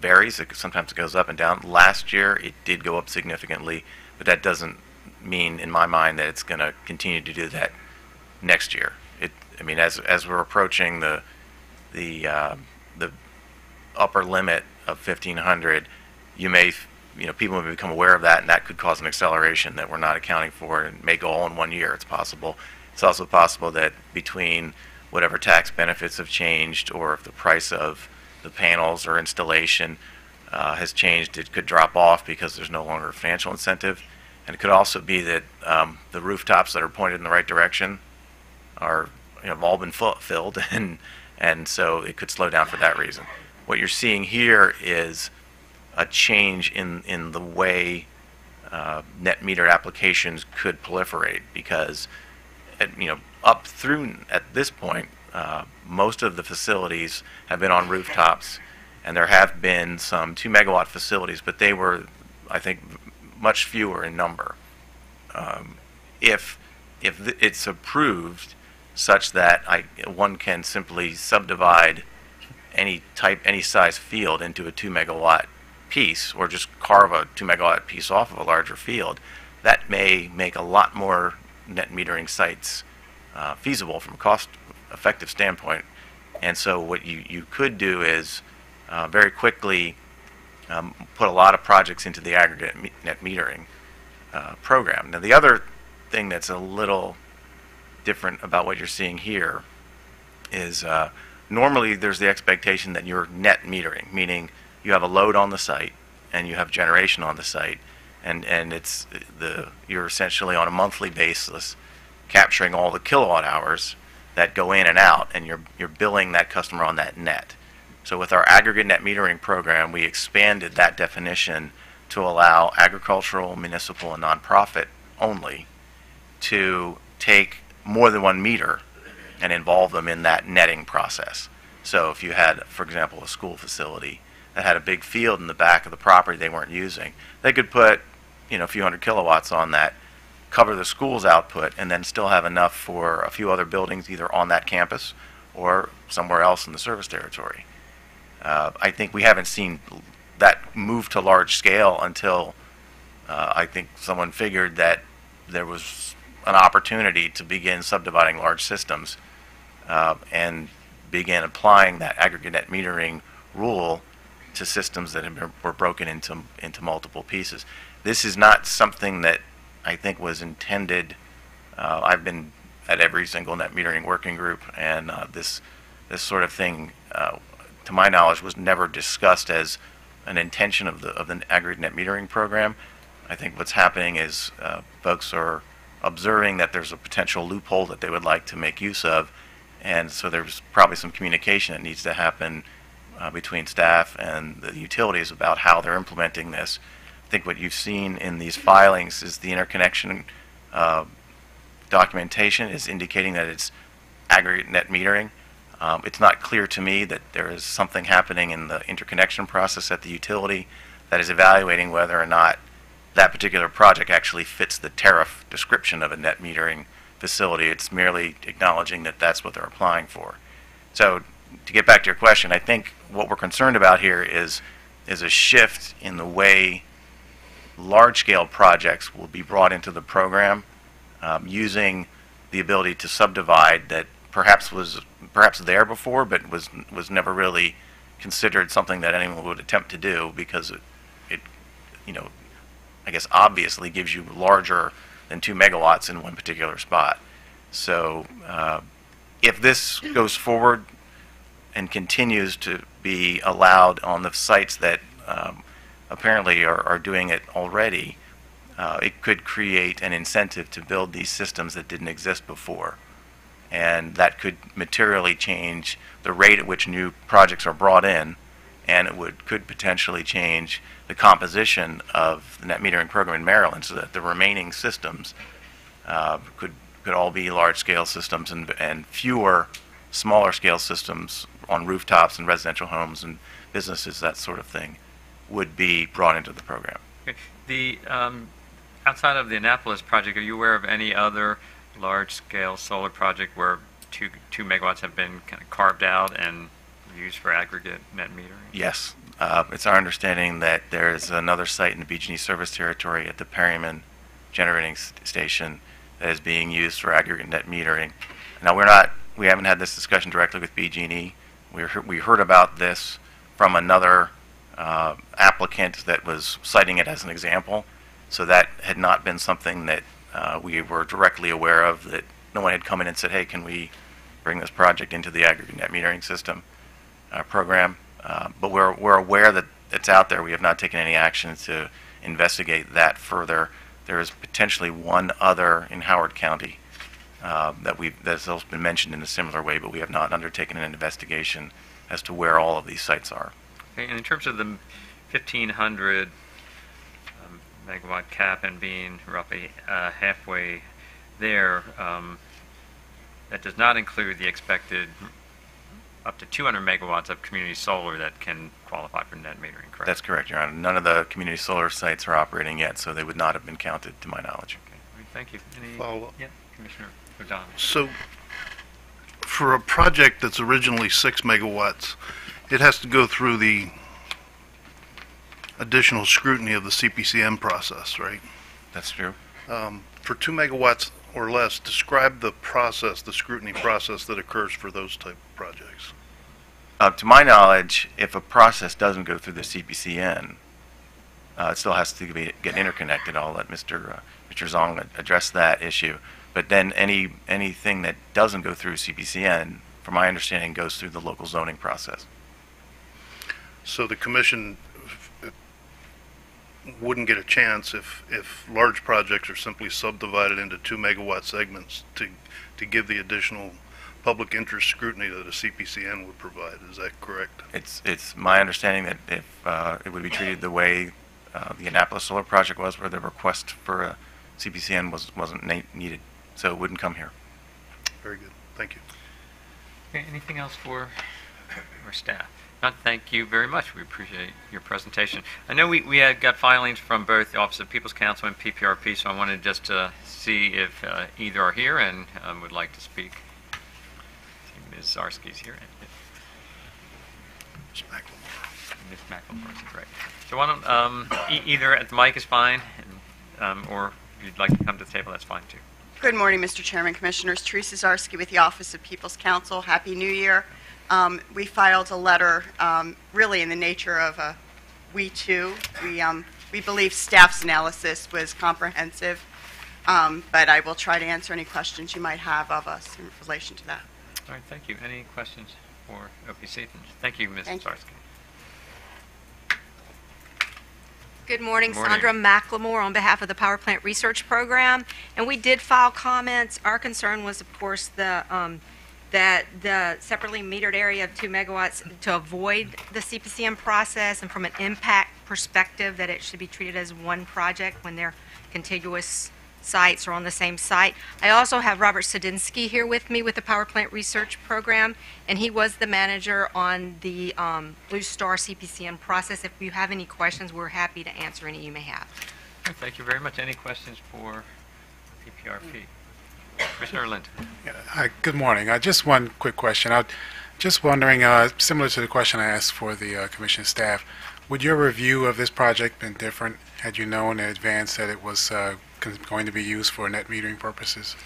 varies. Sometimes it goes up and down. Last year, it did go up significantly, but that doesn't mean, in my mind, that it's going to continue to do that next year. As we're approaching the upper limit of 1,500, people may become aware of that, and that could cause an acceleration that we're not accounting for, and may go all in one year. It's possible. It's also possible that between whatever tax benefits have changed, or if the price of the panels or installation has changed, it could drop off because there's no longer a financial incentive. And it could also be that the rooftops that are pointed in the right direction have all been filled, and and so it could slow down for that reason. What you're seeing here is a change in the way net meter applications could proliferate, because up through at this point, most of the facilities have been on rooftops, and there have been some 2 megawatt facilities, but they were, I think, much fewer in number. If it's approved such that one can simply subdivide any size field into a 2 megawatt piece, or just carve a 2 megawatt piece off of a larger field, that may make a lot more net metering sites feasible from a cost-effective standpoint. And so what you could do is very quickly put a lot of projects into the aggregate net metering program. Now, the other thing that's a little different about what you're seeing here is normally there's the expectation that you're net metering, meaning you have a load on the site and you have generation on the site, and you're essentially on a monthly basis capturing all the kilowatt hours that go in and out, and you're billing that customer on that net. So with our aggregate net metering program, we expanded that definition to allow agricultural, municipal, and nonprofit only to take more than 1 meter and involve them in that netting process. So if you had, for example, a school facility that had a big field in the back of the property they weren't using, they could put a few hundred kilowatts on that, cover the school's output, and then still have enough for a few other buildings either on that campus or somewhere else in the service territory. I think we haven't seen that move to large scale until I think someone figured that there was an opportunity to begin subdividing large systems and begin applying that aggregate net metering rule to systems that were broken into multiple pieces. This is not something that I think was intended. I've been at every single net metering working group, and this sort of thing, to my knowledge, was never discussed as an intention of the aggregate net metering program. I think what's happening is folks are observing that there's a potential loophole that they would like to make use of, and so there's probably some communication that needs to happen between staff and the utilities about how they're implementing this. I think what you've seen in these filings is the interconnection documentation is indicating that it's aggregate net metering. It's not clear to me that there is something happening in the interconnection process at the utility that is evaluating whether or not that particular project actually fits the tariff description of a net metering facility. It's merely acknowledging that that's what they're applying for. So to get back to your question, I think what we're concerned about here is a shift in the way large-scale projects will be brought into the program, using the ability to subdivide that perhaps was there before, but was never really considered something that anyone would attempt to do, because it I guess obviously gives you larger than 2 megawatts in one particular spot. So if this goes forward and continues to be allowed on the sites that apparently are doing it already, it could create an incentive to build these systems that didn't exist before. And that could materially change the rate at which new projects are brought in, and it could potentially change the composition of the net metering program in Maryland, so that the remaining systems could all be large-scale systems, and fewer smaller-scale systems on rooftops and residential homes and businesses, that sort of thing, would be brought into the program. Okay. The outside of the Annapolis project, are you aware of any other large-scale solar project where 2 megawatts have been kind of carved out and used for aggregate net metering? Yes. It's our understanding that there is another site in the BG&E service territory at the Perryman generating station that is being used for aggregate net metering. Now, we haven't had this discussion directly with BG&E. We heard about this from another applicant that was citing it as an example. So that had not been something that we were directly aware of, that no one had come in and said, hey, can we bring this project into the aggregate net metering system program? But we're aware that it's out there. We have not taken any action to investigate that further. There is potentially one other in Howard County that's also been mentioned in a similar way, but we have not undertaken an investigation as to where all of these sites are. Okay, and in terms of the 1,500 megawatt cap and being roughly halfway there, that does not include the expected up to 200 megawatts of community solar that can qualify for net metering, correct? That's correct, Your Honor. None of the community solar sites are operating yet, so they would not have been counted, to my knowledge. Okay, all right, thank you. Any Follow-up. Yeah, Commissioner O'Donnell. So, for a project that's originally 6 megawatts, it has to go through the additional scrutiny of the CPCN process, right? That's true. For 2 megawatts or less, describe the process, the scrutiny process that occurs for those type of projects. To my knowledge, if a process doesn't go through the CPCN, it still has to get interconnected. I'll let Mr. Zong address that issue. But then anything that doesn't go through CPCN, from my understanding, goes through the local zoning process. So the commission wouldn't get a chance if large projects are simply subdivided into 2 megawatt segments to give the additional public interest scrutiny that a CPCN would provide. Is that correct? It's my understanding that if it would be treated the way the Annapolis Solar Project was, where the request for a CPCN wasn't needed, so it wouldn't come here. Very good. Thank you. Okay, anything else for our staff? Not, thank you very much. We appreciate your presentation. I know we had got filings from both the Office of People's Counsel and PPRP, so I wanted just to see if either are here and would like to speak. Ms. Zarsky's here. Ms. McLemore, right. So why don't, either at the mic is fine, or if you'd like to come to the table, that's fine too. Good morning, Mr. Chairman, Commissioners. Teresa Zarsky with the Office of People's Counsel. Happy New Year. We filed a letter really in the nature of a we too. We believe staff's analysis was comprehensive, but I will try to answer any questions you might have of us in relation to that. All right, thank you. Any questions for OPC? Thank you, Ms. Zarsky. Good morning, Good morning. Sandra McLemore on behalf of the Power Plant Research Program. And we did file comments. Our concern was, of course, that the separately metered area of 2 megawatts to avoid the CPCN process, and from an impact perspective, that it should be treated as one project when they're contiguous sites or on the same site. I also have Robert Sadinsky here with me with the Power Plant Research Program, and he was the manager on the Blue Star CPCN process. If you have any questions, we're happy to answer any you may have. Thank you very much. Any questions for PPRP? Commissioner Lind. Yeah, hi, good morning. Just one quick question. I'm just wondering, similar to the question I asked for the commission staff, would your review of this project been different had you known in advance that it was going to be used for net metering purposes?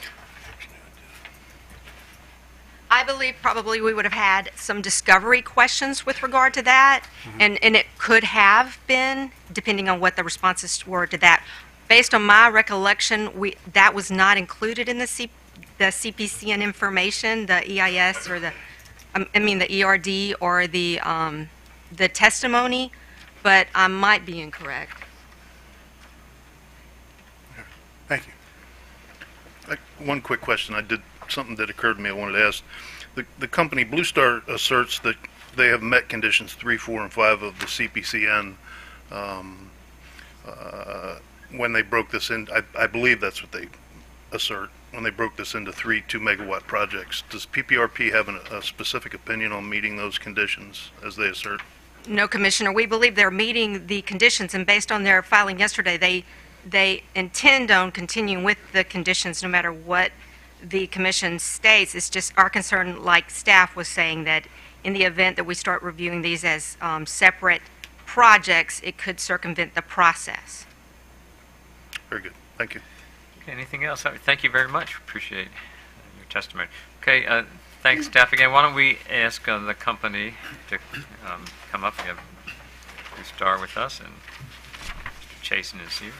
I believe probably we would have had some discovery questions with regard to that, and it could have been, depending on what the responses were to that. Based on my recollection, that was not included in the CPCN information, the EIS or the ERD or the testimony, but I might be incorrect. Thank you. One quick question. Something that occurred to me I wanted to ask. The company Blue Star asserts that they have met conditions 3, 4, and 5 of the CPCN when they broke this in. I believe that's what they assert, when they broke this into 3 2-megawatt projects. Does PPRP have a specific opinion on meeting those conditions as they assert? No, Commissioner. We believe they're meeting the conditions, and based on their filing yesterday, they intend on continuing with the conditions no matter what the commission states. It's just our concern, like staff was saying, that in the event that we start reviewing these as separate projects, it could circumvent the process. Very good. Thank you. Okay, anything else? Thank you very much. Appreciate your testimony. Okay, thanks, staff. Again, why don't we ask the company to come up. We have Blue Star with us, and Mr. Chasen is here.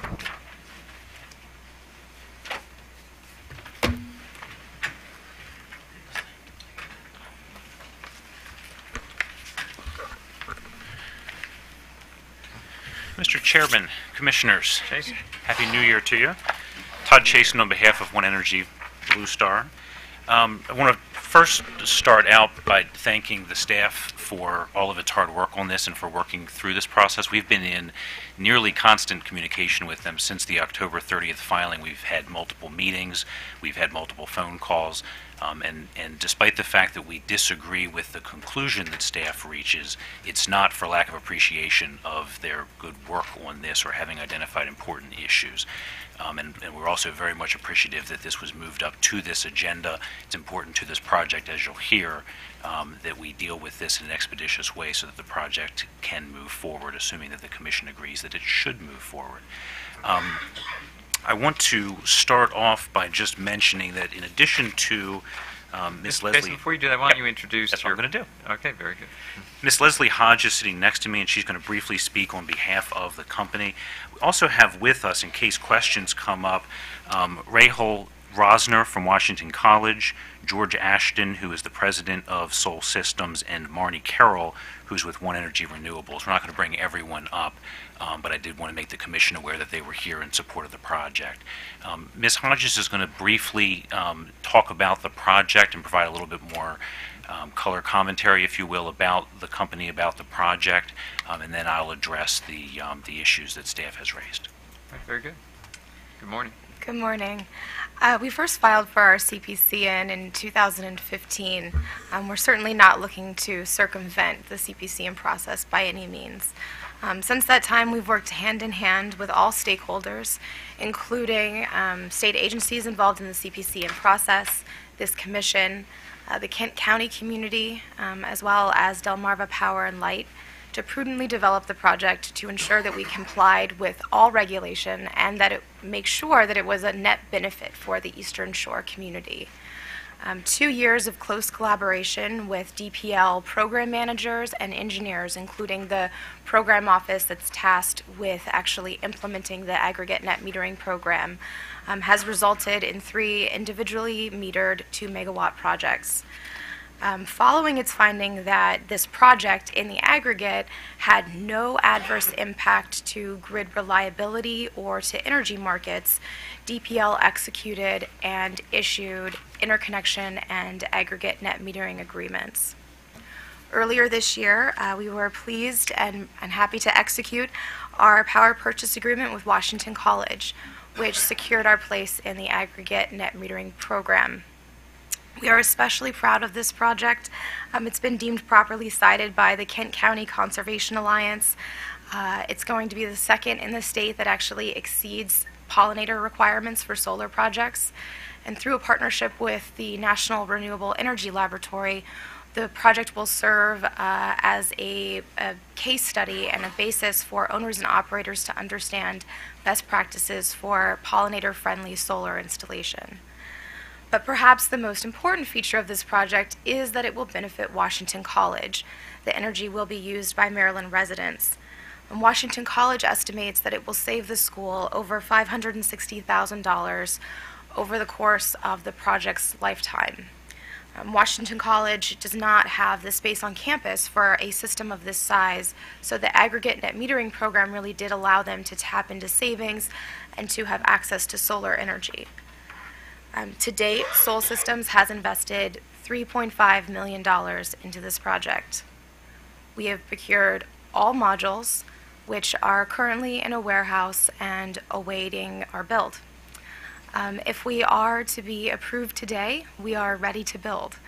Mr. Chairman, Commissioners, Chasen. Happy New Year to you. Todd Chasen on behalf of One Energy Blue Star. I want to first start out by thanking the staff for all of its hard work on this and for working through this process. We've been in nearly constant communication with them since the October 30th filing. We've had multiple meetings, we've had multiple phone calls, and despite the fact that we disagree with the conclusion that staff reaches, it's not for lack of appreciation of their good work on this or having identified important issues. And we're also very much appreciative that this was moved up to this agenda. It's important to this project, as you'll hear, that we deal with this in an expeditious way so that the project can move forward, assuming that the Commission agrees that it should move forward. I want to start off by just mentioning that in addition to Ms. Leslie... Jason, before you do that, why don't you introduce That's what I'm going to do. Okay, very good. Ms. Leslie Hodge is sitting next to me, and she's going to briefly speak on behalf of the company. We also have with us, in case questions come up, Rahul Rosner from Washington College, George Ashton, who is the president of Sol Systems, and Marnie Carroll, who's with One Energy Renewables. We're not going to bring everyone up, but I did want to make the Commission aware that they were here in support of the project. Ms. Hodges is going to briefly talk about the project and provide a little bit more color commentary, if you will, about the company, about the project, and then I'll address the issues that staff has raised. All right, very good. Good morning. Good morning. We first filed for our CPCN in 2015. We're certainly not looking to circumvent the CPCN process by any means. Since that time, we've worked hand in hand with all stakeholders, including state agencies involved in the CPCN process, this commission, the Kent County community, as well as Delmarva Power and Light, to prudently develop the project to ensure that we complied with all regulation and that it make sure that it was a net benefit for the Eastern Shore community. 2 years of close collaboration with DPL program managers and engineers, including the program office that's tasked with actually implementing the aggregate net metering program, has resulted in 3 individually metered 2-megawatt projects. Following its finding that this project in the aggregate had no adverse impact to grid reliability or to energy markets, DPL executed and issued interconnection and aggregate net metering agreements. Earlier this year, we were pleased and happy to execute our power purchase agreement with Washington College, which secured our place in the aggregate net metering program. We are especially proud of this project. It's been deemed properly cited by the Kent County Conservation Alliance. It's going to be the second in the state that actually exceeds pollinator requirements for solar projects. And through a partnership with the National Renewable Energy Laboratory, the project will serve as a case study and a basis for owners and operators to understand best practices for pollinator-friendly solar installation. But perhaps the most important feature of this project is that it will benefit Washington College. The energy will be used by Maryland residents. And Washington College estimates that it will save the school over $560,000 over the course of the project's lifetime. Washington College does not have the space on campus for a system of this size, so the aggregate net metering program really did allow them to tap into savings and to have access to solar energy. To date, Sol Systems has invested $3.5 million into this project. We have procured all modules, which are currently in a warehouse and awaiting our build. If we are to be approved today, we are ready to build.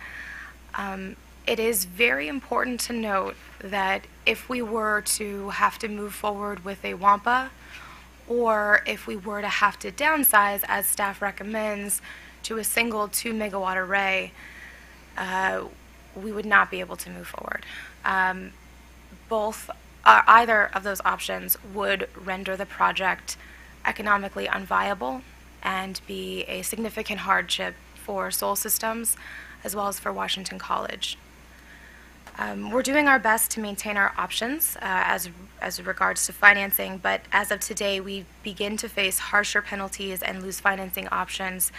It is very important to note that if we were to have to move forward with a WAMPA, or if we were to have to downsize, as staff recommends, to a single 2-megawatt array, we would not be able to move forward. Either of those options would render the project economically unviable and be a significant hardship for Sol Systems as well as for Washington College. We're doing our best to maintain our options as regards to financing, but as of today, we begin to face harsher penalties and lose financing options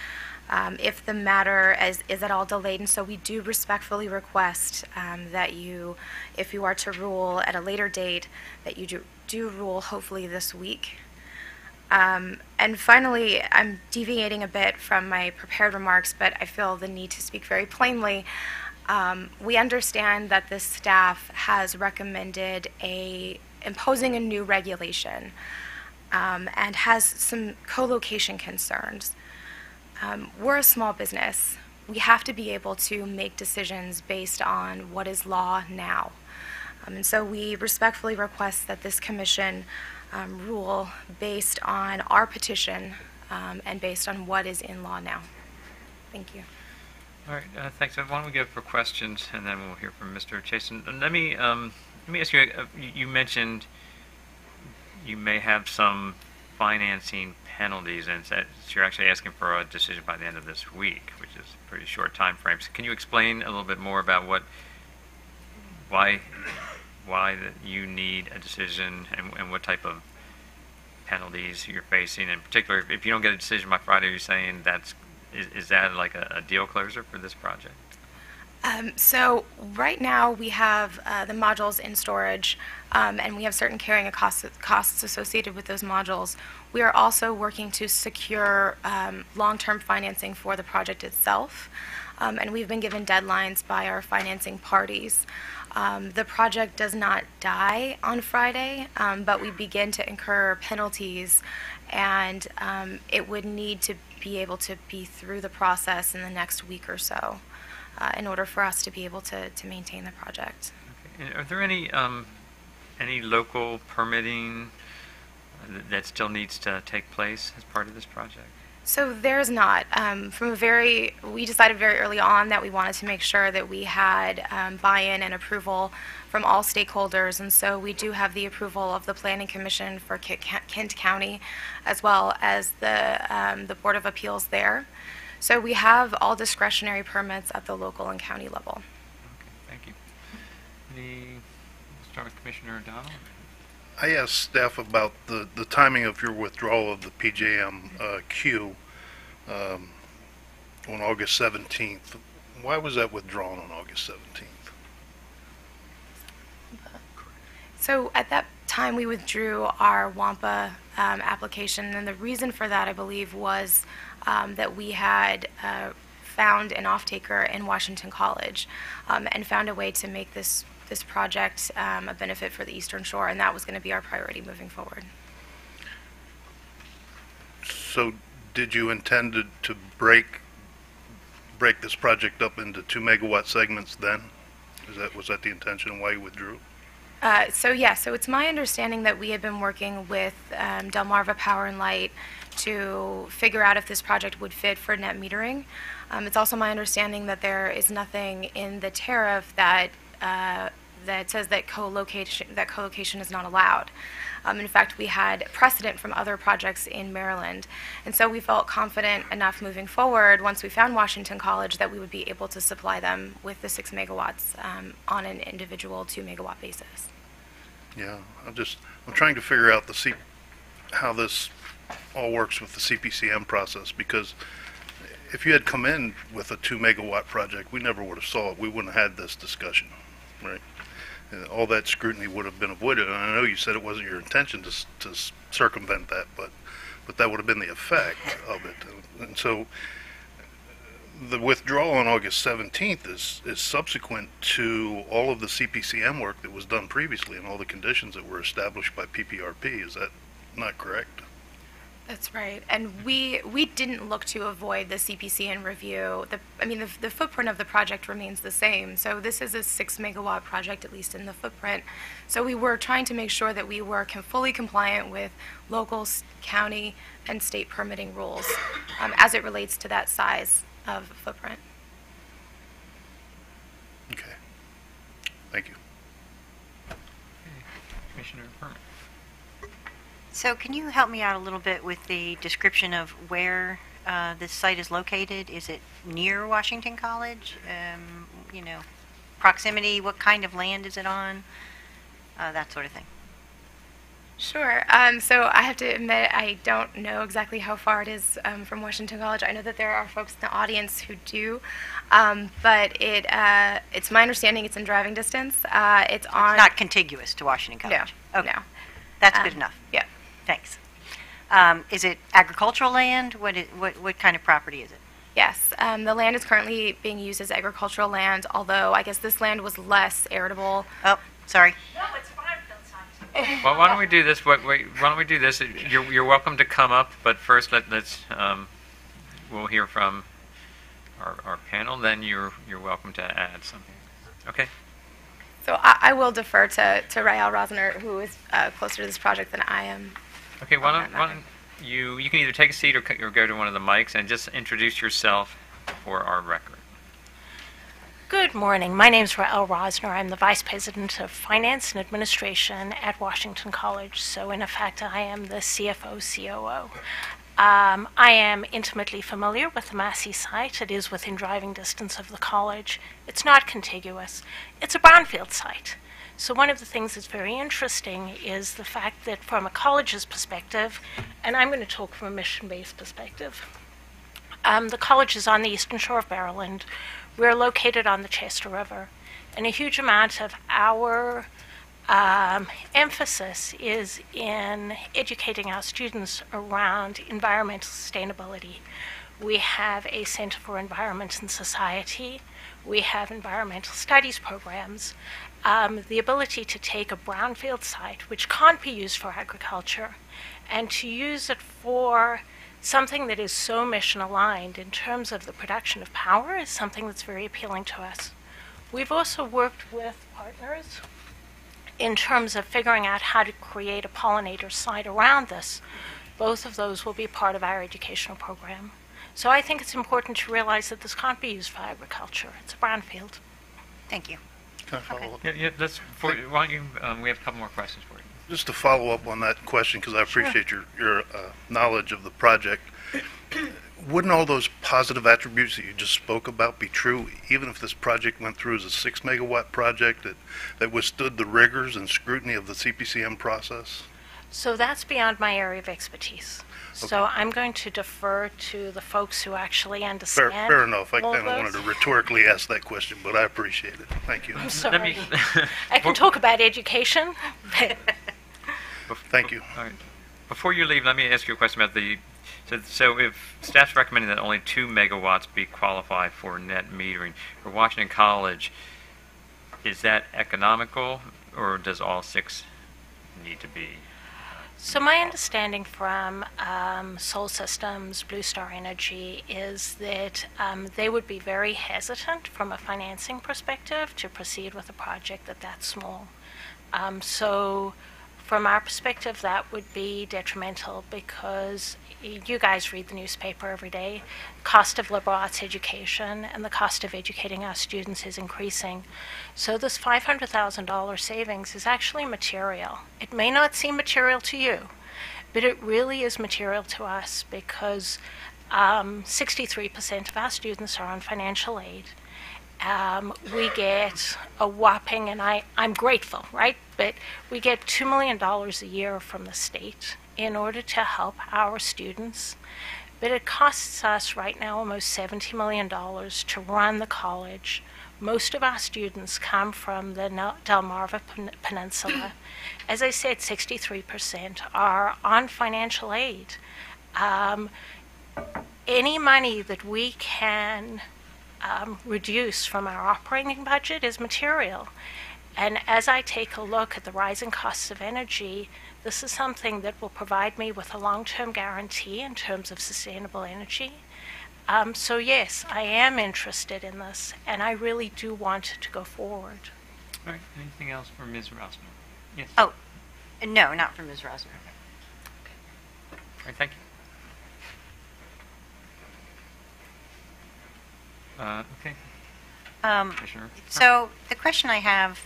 if the matter is at all delayed. And so we do respectfully request that you, if you are to rule at a later date, that you do rule hopefully this week. And finally, I'm deviating a bit from my prepared remarks, but I feel the need to speak very plainly. We understand that the staff has recommended imposing a new regulation and has some co-location concerns. We're a small business. We have to be able to make decisions based on what is law now. And so we respectfully request that this commission rule based on our petition and based on what is in law now. Thank you. All right, thanks. Why don't we go for questions, and then we'll hear from Mr. Chasen. Let me ask you. You mentioned you may have some financing penalties, and that you're actually asking for a decision by the end of this week, which is a pretty short time frame. So can you explain a little bit more about why that you need a decision and what type of penalties you're facing? In particular, if you don't get a decision by Friday, you're saying is that like a deal closer for this project? So right now we have the modules in storage, and we have certain carrying costs associated with those modules. We are also working to secure long-term financing for the project itself, and we've been given deadlines by our financing parties. The project does not die on Friday, but we begin to incur penalties, and it would need to be able to be through the process in the next week or so in order for us to be able to maintain the project. Okay. And are there any local permitting that still needs to take place as part of this project? So there's not. We decided very early on that we wanted to make sure that we had buy-in and approval from all stakeholders, and so we do have the approval of the Planning Commission for Kent County, as well as the Board of Appeals there. So we have all discretionary permits at the local and county level. Okay, thank you. We'll start with Commissioner O'Donnell. I asked staff about the timing of your withdrawal of the PJM queue on August 17th. Why was that withdrawn on August 17th? So at that time, we withdrew our WAMPA application, and the reason for that, I believe, was that we had found an off-taker in Washington College and found a way to make this project a benefit for the Eastern Shore, and that was going to be our priority moving forward. So did you intend to break this project up into 2 megawatt segments then? Was that the intention why you withdrew? So it's my understanding that we had been working with Delmarva Power and Light to figure out if this project would fit for net metering. It's also my understanding that there is nothing in the tariff that says that co-location is not allowed. In fact, we had precedent from other projects in Maryland, and so we felt confident enough moving forward once we found Washington College that we would be able to supply them with the 6 megawatts on an individual 2 megawatt basis. Yeah, I'm trying to figure out how this all works with the CPCM process, because if you had come in with a 2 megawatt project, we never would have saw it. We wouldn't have had this discussion, right? All that scrutiny would have been avoided. And I know you said it wasn't your intention to circumvent that, but that would have been the effect of it. And so the withdrawal on August 17th is subsequent to all of the CPCM work that was done previously and all the conditions that were established by PPRP. Is that not correct? That's right, and we didn't look to avoid the CPCN review. The footprint of the project remains the same, so this is a 6 megawatt project, at least in the footprint. So we were trying to make sure that we were fully compliant with local, county, and state permitting rules as it relates to that size of footprint. Okay, thank you. Commissioner Herman. So can you help me out a little bit with the description of where this site is located? Is it near Washington College? Proximity, what kind of land is it on? That sort of thing. Sure. So I have to admit I don't know exactly how far it is from Washington College. I know that there are folks in the audience who do, but it's my understanding it's in driving distance. It's not contiguous to Washington College. No. Okay. No. That's good enough. Yeah. Thanks. Is it agricultural land? What kind of property is it? Yes, the land is currently being used as agricultural land, although I guess this land was less arable. Oh, sorry. Well, why don't we do this? Why don't we do this? You're welcome to come up, but first let's we'll hear from our panel. Then you're welcome to add something. Okay. So I will defer to Rael Rosner, who is closer to this project than I am. Okay. Why don't you can either take a seat or go to one of the mics and just introduce yourself for our record. Good morning. My name is Rael Rosner. I'm the Vice President of Finance and Administration at Washington College. So in effect, I am the CFO, COO. I am intimately familiar with the Massey site. It is within driving distance of the college. It's not contiguous. It's a brownfield site. So one of the things that's very interesting is the fact that from a college's perspective, and I'm going to talk from a mission-based perspective, the college is on the eastern shore of Maryland. We're located on the Chester River, and a huge amount of our emphasis is in educating our students around environmental sustainability. We have a Center for Environment and Society. We have environmental studies programs. The ability to take a brownfield site, which can't be used for agriculture, and to use it for something that is so mission aligned in terms of the production of power is something that's very appealing to us. We've also worked with partners in terms of figuring out how to create a pollinator site around this. Both of those will be part of our educational program. So I think it's important to realize that this can't be used for agriculture. It's a brownfield. Thank you. Can I follow up? Yeah. Why don't you? We have a couple more questions for you. Just to follow up on that question, because I appreciate your knowledge of the project. Wouldn't all those positive attributes that you just spoke about be true even if this project went through as a 6-megawatt project that withstood the rigors and scrutiny of the CPCN process? So that's beyond my area of expertise. So I'm going to defer to the folks who actually understand. Fair enough. I all kind of those. wanted to rhetorically ask that question, but I appreciate it. Thank you. I'm sorry. I can talk about education. Thank you. All right. Before you leave, let me ask you a question about the. So if staff's recommending that only 2 megawatts be qualified for net metering for Washington College, is that economical, or does all 6 need to be? So my understanding from Sol Systems, Blue Star Energy, is that they would be very hesitant from a financing perspective to proceed with a project that small. So from our perspective, that would be detrimental because you guys read the newspaper every day. Cost of liberal arts education and the cost of educating our students is increasing. So this $500,000 savings is actually material. It may not seem material to you, but it really is material to us because 63% of our students are on financial aid. We get a whopping, and I'm grateful, right? But we get $2 million a year from the state in order to help our students. But it costs us right now almost $70 million to run the college. Most of our students come from the Delmarva Peninsula. As I said, 63% are on financial aid. Any money that we can reduce from our operating budget is material. And as I take a look at the rising costs of energy, this is something that will provide me with a long-term guarantee in terms of sustainable energy. So yes, I am interested in this, and I really do want to go forward. All right. Anything else for Ms. Rossman? Yes. Oh, no, not for Ms. Rosner. All right. Thank you. Okay. Commissioner. So the question I have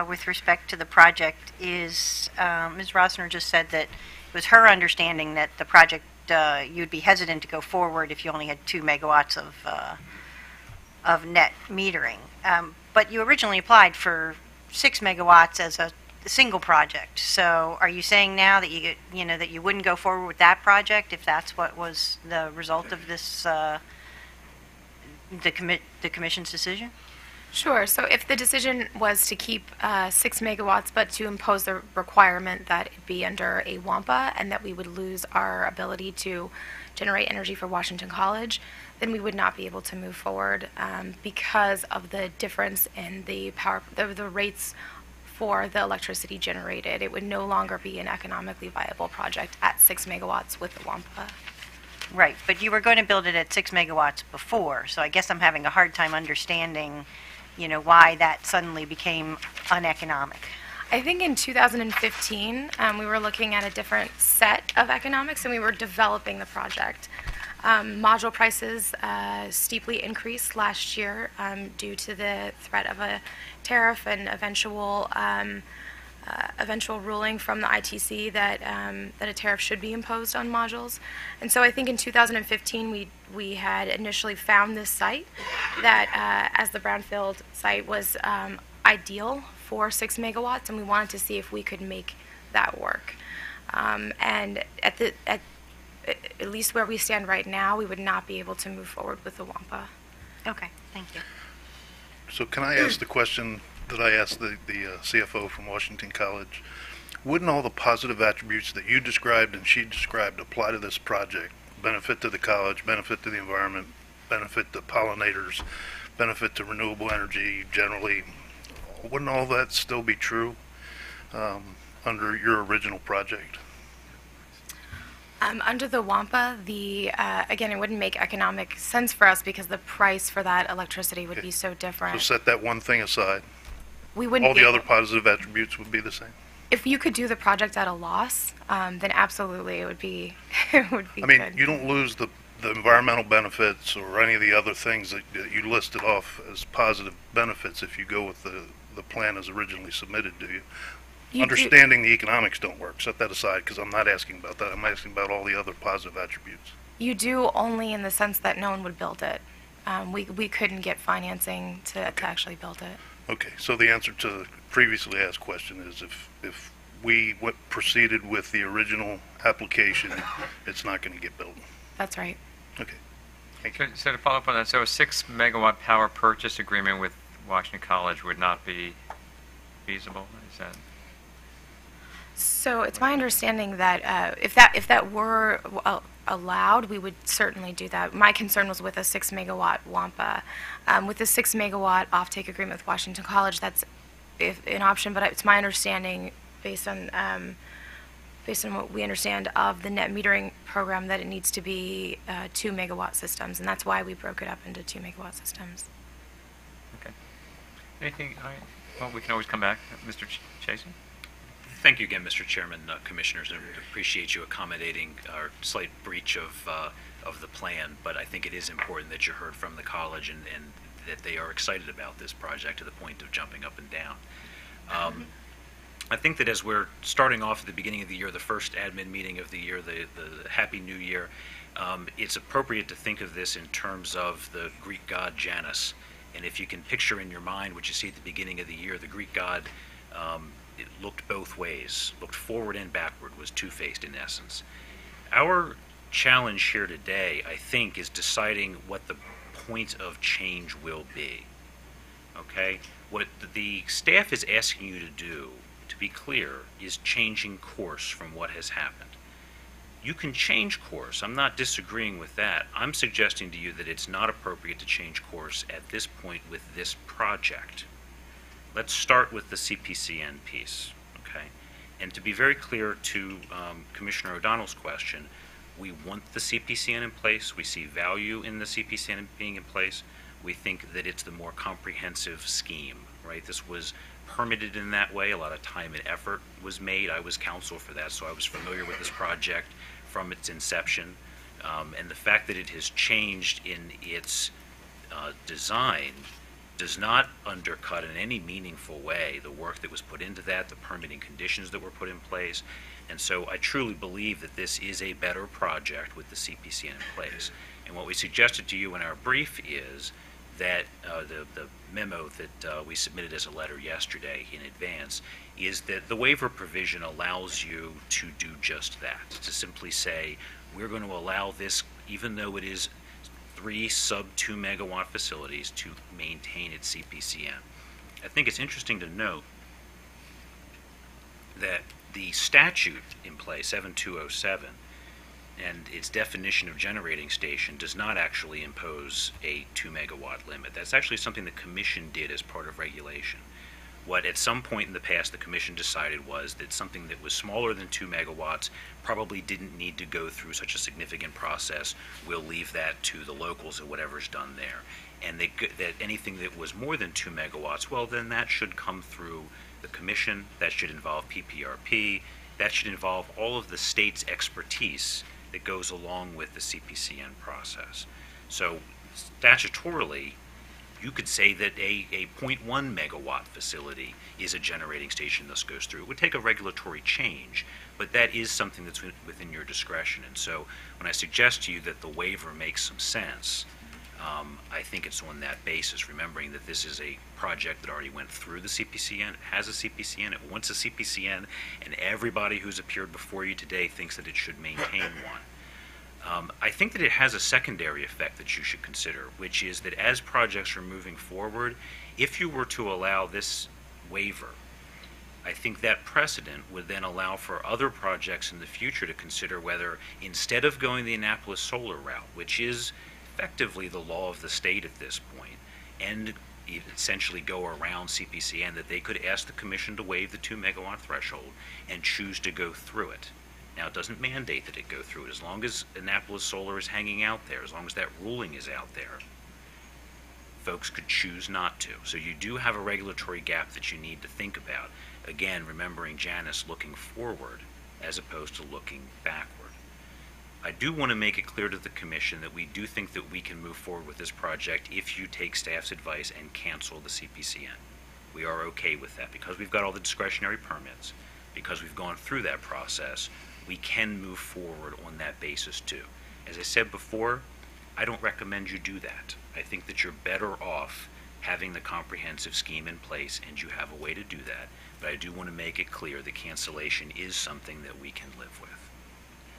with respect to the project is, Ms. Rosner just said that it was her understanding that the project, you'd be hesitant to go forward if you only had 2 megawatts of net metering. But you originally applied for 6 megawatts as a single project. So are you saying now that that you wouldn't go forward with that project if that's what was the result of this the commission's decision? Sure. So if the decision was to keep 6 megawatts, but to impose the requirement that it be under a WAMPA and that we would lose our ability to generate energy for Washington College, then we would not be able to move forward because of the difference in the the rates for the electricity generated. It would no longer be an economically viable project at 6 megawatts with the WAMPA. Right, but you were going to build it at 6 megawatts before, so I guess I'm having a hard time understanding, why that suddenly became uneconomic. I think in 2015, we were looking at a different set of economics, and we were developing the project. Module prices steeply increased last year due to the threat of a tariff and eventual ruling from the ITC that a tariff should be imposed on modules. And so I think in 2015 we had initially found this site that as the brownfield site was ideal for 6 megawatts, and we wanted to see if we could make that work. And at least where we stand right now, we would not be able to move forward with the WAMPA. Okay, thank you. So can I ask the question that I asked the CFO from Washington College? Wouldn't all the positive attributes that you described and she described apply to this project? Benefit to the college, benefit to the environment, benefit to pollinators, benefit to renewable energy generally. Wouldn't all that still be true under your original project? Under the WAMPA, again, it wouldn't make economic sense for us because the price for that electricity would be so different. So set that one thing aside. We wouldn't All be the other able- positive attributes would be the same. If you could do the project at a loss, then absolutely it would be it would be I mean, good. you don't lose the environmental benefits or any of the other things that you listed off as positive benefits if you go with the plan as originally submitted, do you? Understanding the economics don't work. Set that aside because I'm not asking about that. I'm asking about all the other positive attributes. You do only in the sense that no one would build it. We couldn't get financing to actually build it. Okay, so the answer to the previously asked question is if we proceeded with the original application, it's not going to get built. That's right. Okay. So to follow up on that, so a 6 megawatt power purchase agreement with Washington College would not be feasible? Is that? So it's my understanding that if that were allowed, we would certainly do that. My concern was with a 6 megawatt WAMPA. With the 6 megawatt offtake agreement with Washington College, that's an option, but it's my understanding based on what we understand of the net metering program that it needs to be 2 megawatt systems, and that's why we broke it up into 2 megawatt systems. Okay. Anything? All right. Well, we can always come back. Mr. Chasen? Thank you again, Mr. Chairman, Commissioners. I appreciate you accommodating our slight breach of the plan, but I think it is important that you heard from the college and that they are excited about this project to the point of jumping up and down. I think that as we're starting off at the beginning of the year, the first admin meeting of the year, the Happy New Year, it's appropriate to think of this in terms of the Greek god Janus. And if you can picture in your mind what you see at the beginning of the year, the Greek god it looked both ways, looked forward and backward, was two-faced in essence. Our challenge here today, I think, is deciding what the point of change will be. Okay? What the staff is asking you to do, to be clear, is changing course from what has happened. You can change course. I'm not disagreeing with that. I'm suggesting to you that it's not appropriate to change course at this point with this project. Let's start with the CPCN piece, okay? And to be very clear to Commissioner O'Donnell's question, we want the CPCN in place. We see value in the CPCN being in place. We think that it's the more comprehensive scheme, right? This was permitted in that way. A lot of time and effort was made. I was counsel for that, so I was familiar with this project from its inception. And the fact that it has changed in its design does not undercut in any meaningful way the work that was put into that, the permitting conditions that were put in place. And so I truly believe that this is a better project with the CPCN in place. And what we suggested to you in our brief is that the memo that we submitted as a letter yesterday in advance is that the waiver provision allows you to do just that, to simply say, we're going to allow this, even though it is 3 sub-2 megawatt facilities to maintain its CPCN. I think it's interesting to note that the statute in place, 7207, and its definition of generating station does not actually impose a 2 megawatt limit. That's actually something the Commission did as part of regulation. What at some point in the past the Commission decided was that something that was smaller than 2 megawatts probably didn't need to go through such a significant process. We'll leave that to the locals or whatever's done there. And that anything that was more than 2 megawatts, well, then that should come through the Commission. That should involve PPRP. That should involve all of the state's expertise that goes along with the CPCN process. So statutorily, you could say that a 0.1 megawatt facility is a generating station, thus goes through. It would take a regulatory change, but that is something that's within your discretion. And so when I suggest to you that the waiver makes some sense, I think it's on that basis, remembering that this is a project that already went through the CPCN, it has a CPCN, it wants a CPCN, and everybody who's appeared before you today thinks that it should maintain one. I think that it has a secondary effect that you should consider, which is that as projects are moving forward, if you were to allow this waiver, I think that precedent would then allow for other projects in the future to consider whether, instead of going the Annapolis solar route, which is effectively the law of the state at this point, and essentially go around CPCN, that they could ask the Commission to waive the 2 megawatt threshold and choose to go through it. Now, it doesn't mandate that it go through it. As long as Annapolis Solar is hanging out there, as long as that ruling is out there, folks could choose not to. So you do have a regulatory gap that you need to think about. Again, remembering Janice looking forward as opposed to looking backward. I do want to make it clear to the Commission that we do think that we can move forward with this project if you take staff's advice and cancel the CPCN. We are okay with that because we've got all the discretionary permits, because we've gone through that process. We can move forward on that basis too. As I said before, I don't recommend you do that. I think that you're better off having the comprehensive scheme in place, and you have a way to do that. But I do want to make it clear that cancellation is something that we can live with.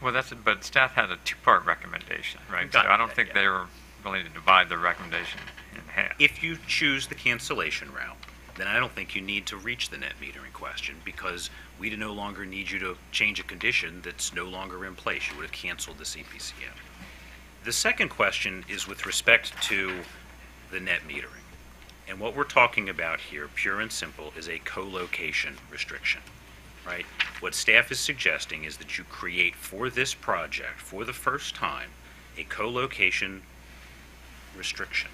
Well, but staff had a two-part recommendation, right? So I don't think they were willing to divide the recommendation in half. If you choose the cancellation route, then I don't think you need to reach the net metering question, because we no longer need you to change a condition that's no longer in place. You would have canceled the CPCN. The second question is with respect to the net metering. And what we're talking about here, pure and simple, is a co-location restriction, right? What staff is suggesting is that you create for this project, for the first time, a co-location restriction.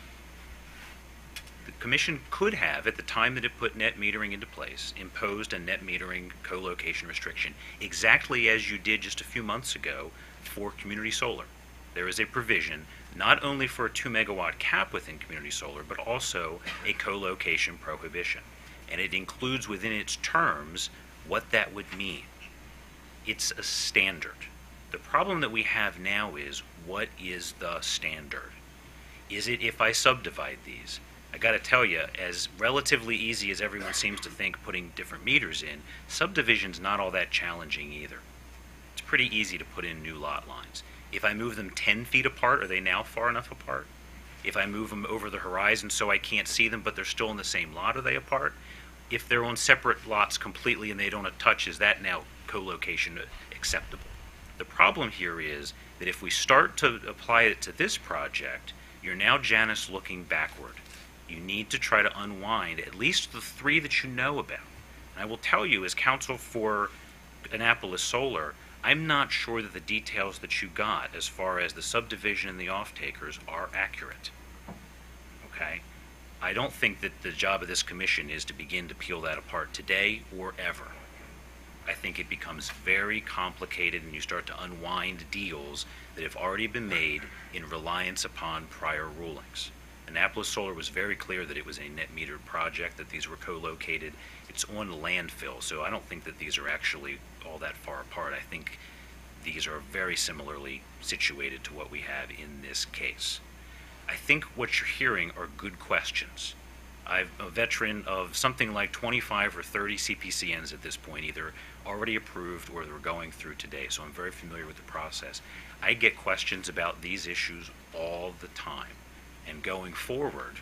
The Commission could have, at the time that it put net metering into place, imposed a net metering co-location restriction, exactly as you did just a few months ago for community solar. There is a provision not only for a 2 megawatt cap within community solar, but also a co-location prohibition. And it includes within its terms what that would mean. It's a standard. The problem that we have now is, what is the standard? Is it if I subdivide these? I got to tell you, as relatively easy as everyone seems to think putting different meters in, subdivision's not all that challenging either. It's pretty easy to put in new lot lines. If I move them 10 feet apart, are they now far enough apart? If I move them over the horizon so I can't see them, but they're still in the same lot, are they apart? If they're on separate lots completely and they don't touch, is that now co-location acceptable? The problem here is that if we start to apply it to this project, you're now, Janice, looking backward. You need to try to unwind at least the 3 that you know about. And I will tell you, as counsel for Annapolis Solar, I'm not sure that the details that you got as far as the subdivision and the off-takers are accurate. Okay? I don't think that the job of this commission is to begin to peel that apart today or ever. I think it becomes very complicated and you start to unwind deals that have already been made in reliance upon prior rulings. Annapolis Solar was very clear that it was a net metered project, that these were co-located. It's on landfill, so I don't think that these are actually all that far apart. I think these are very similarly situated to what we have in this case. I think what you're hearing are good questions. I'm a veteran of something like 25 or 30 CPCNs at this point, either already approved or they're going through today, so I'm very familiar with the process. I get questions about these issues all the time, and going forward,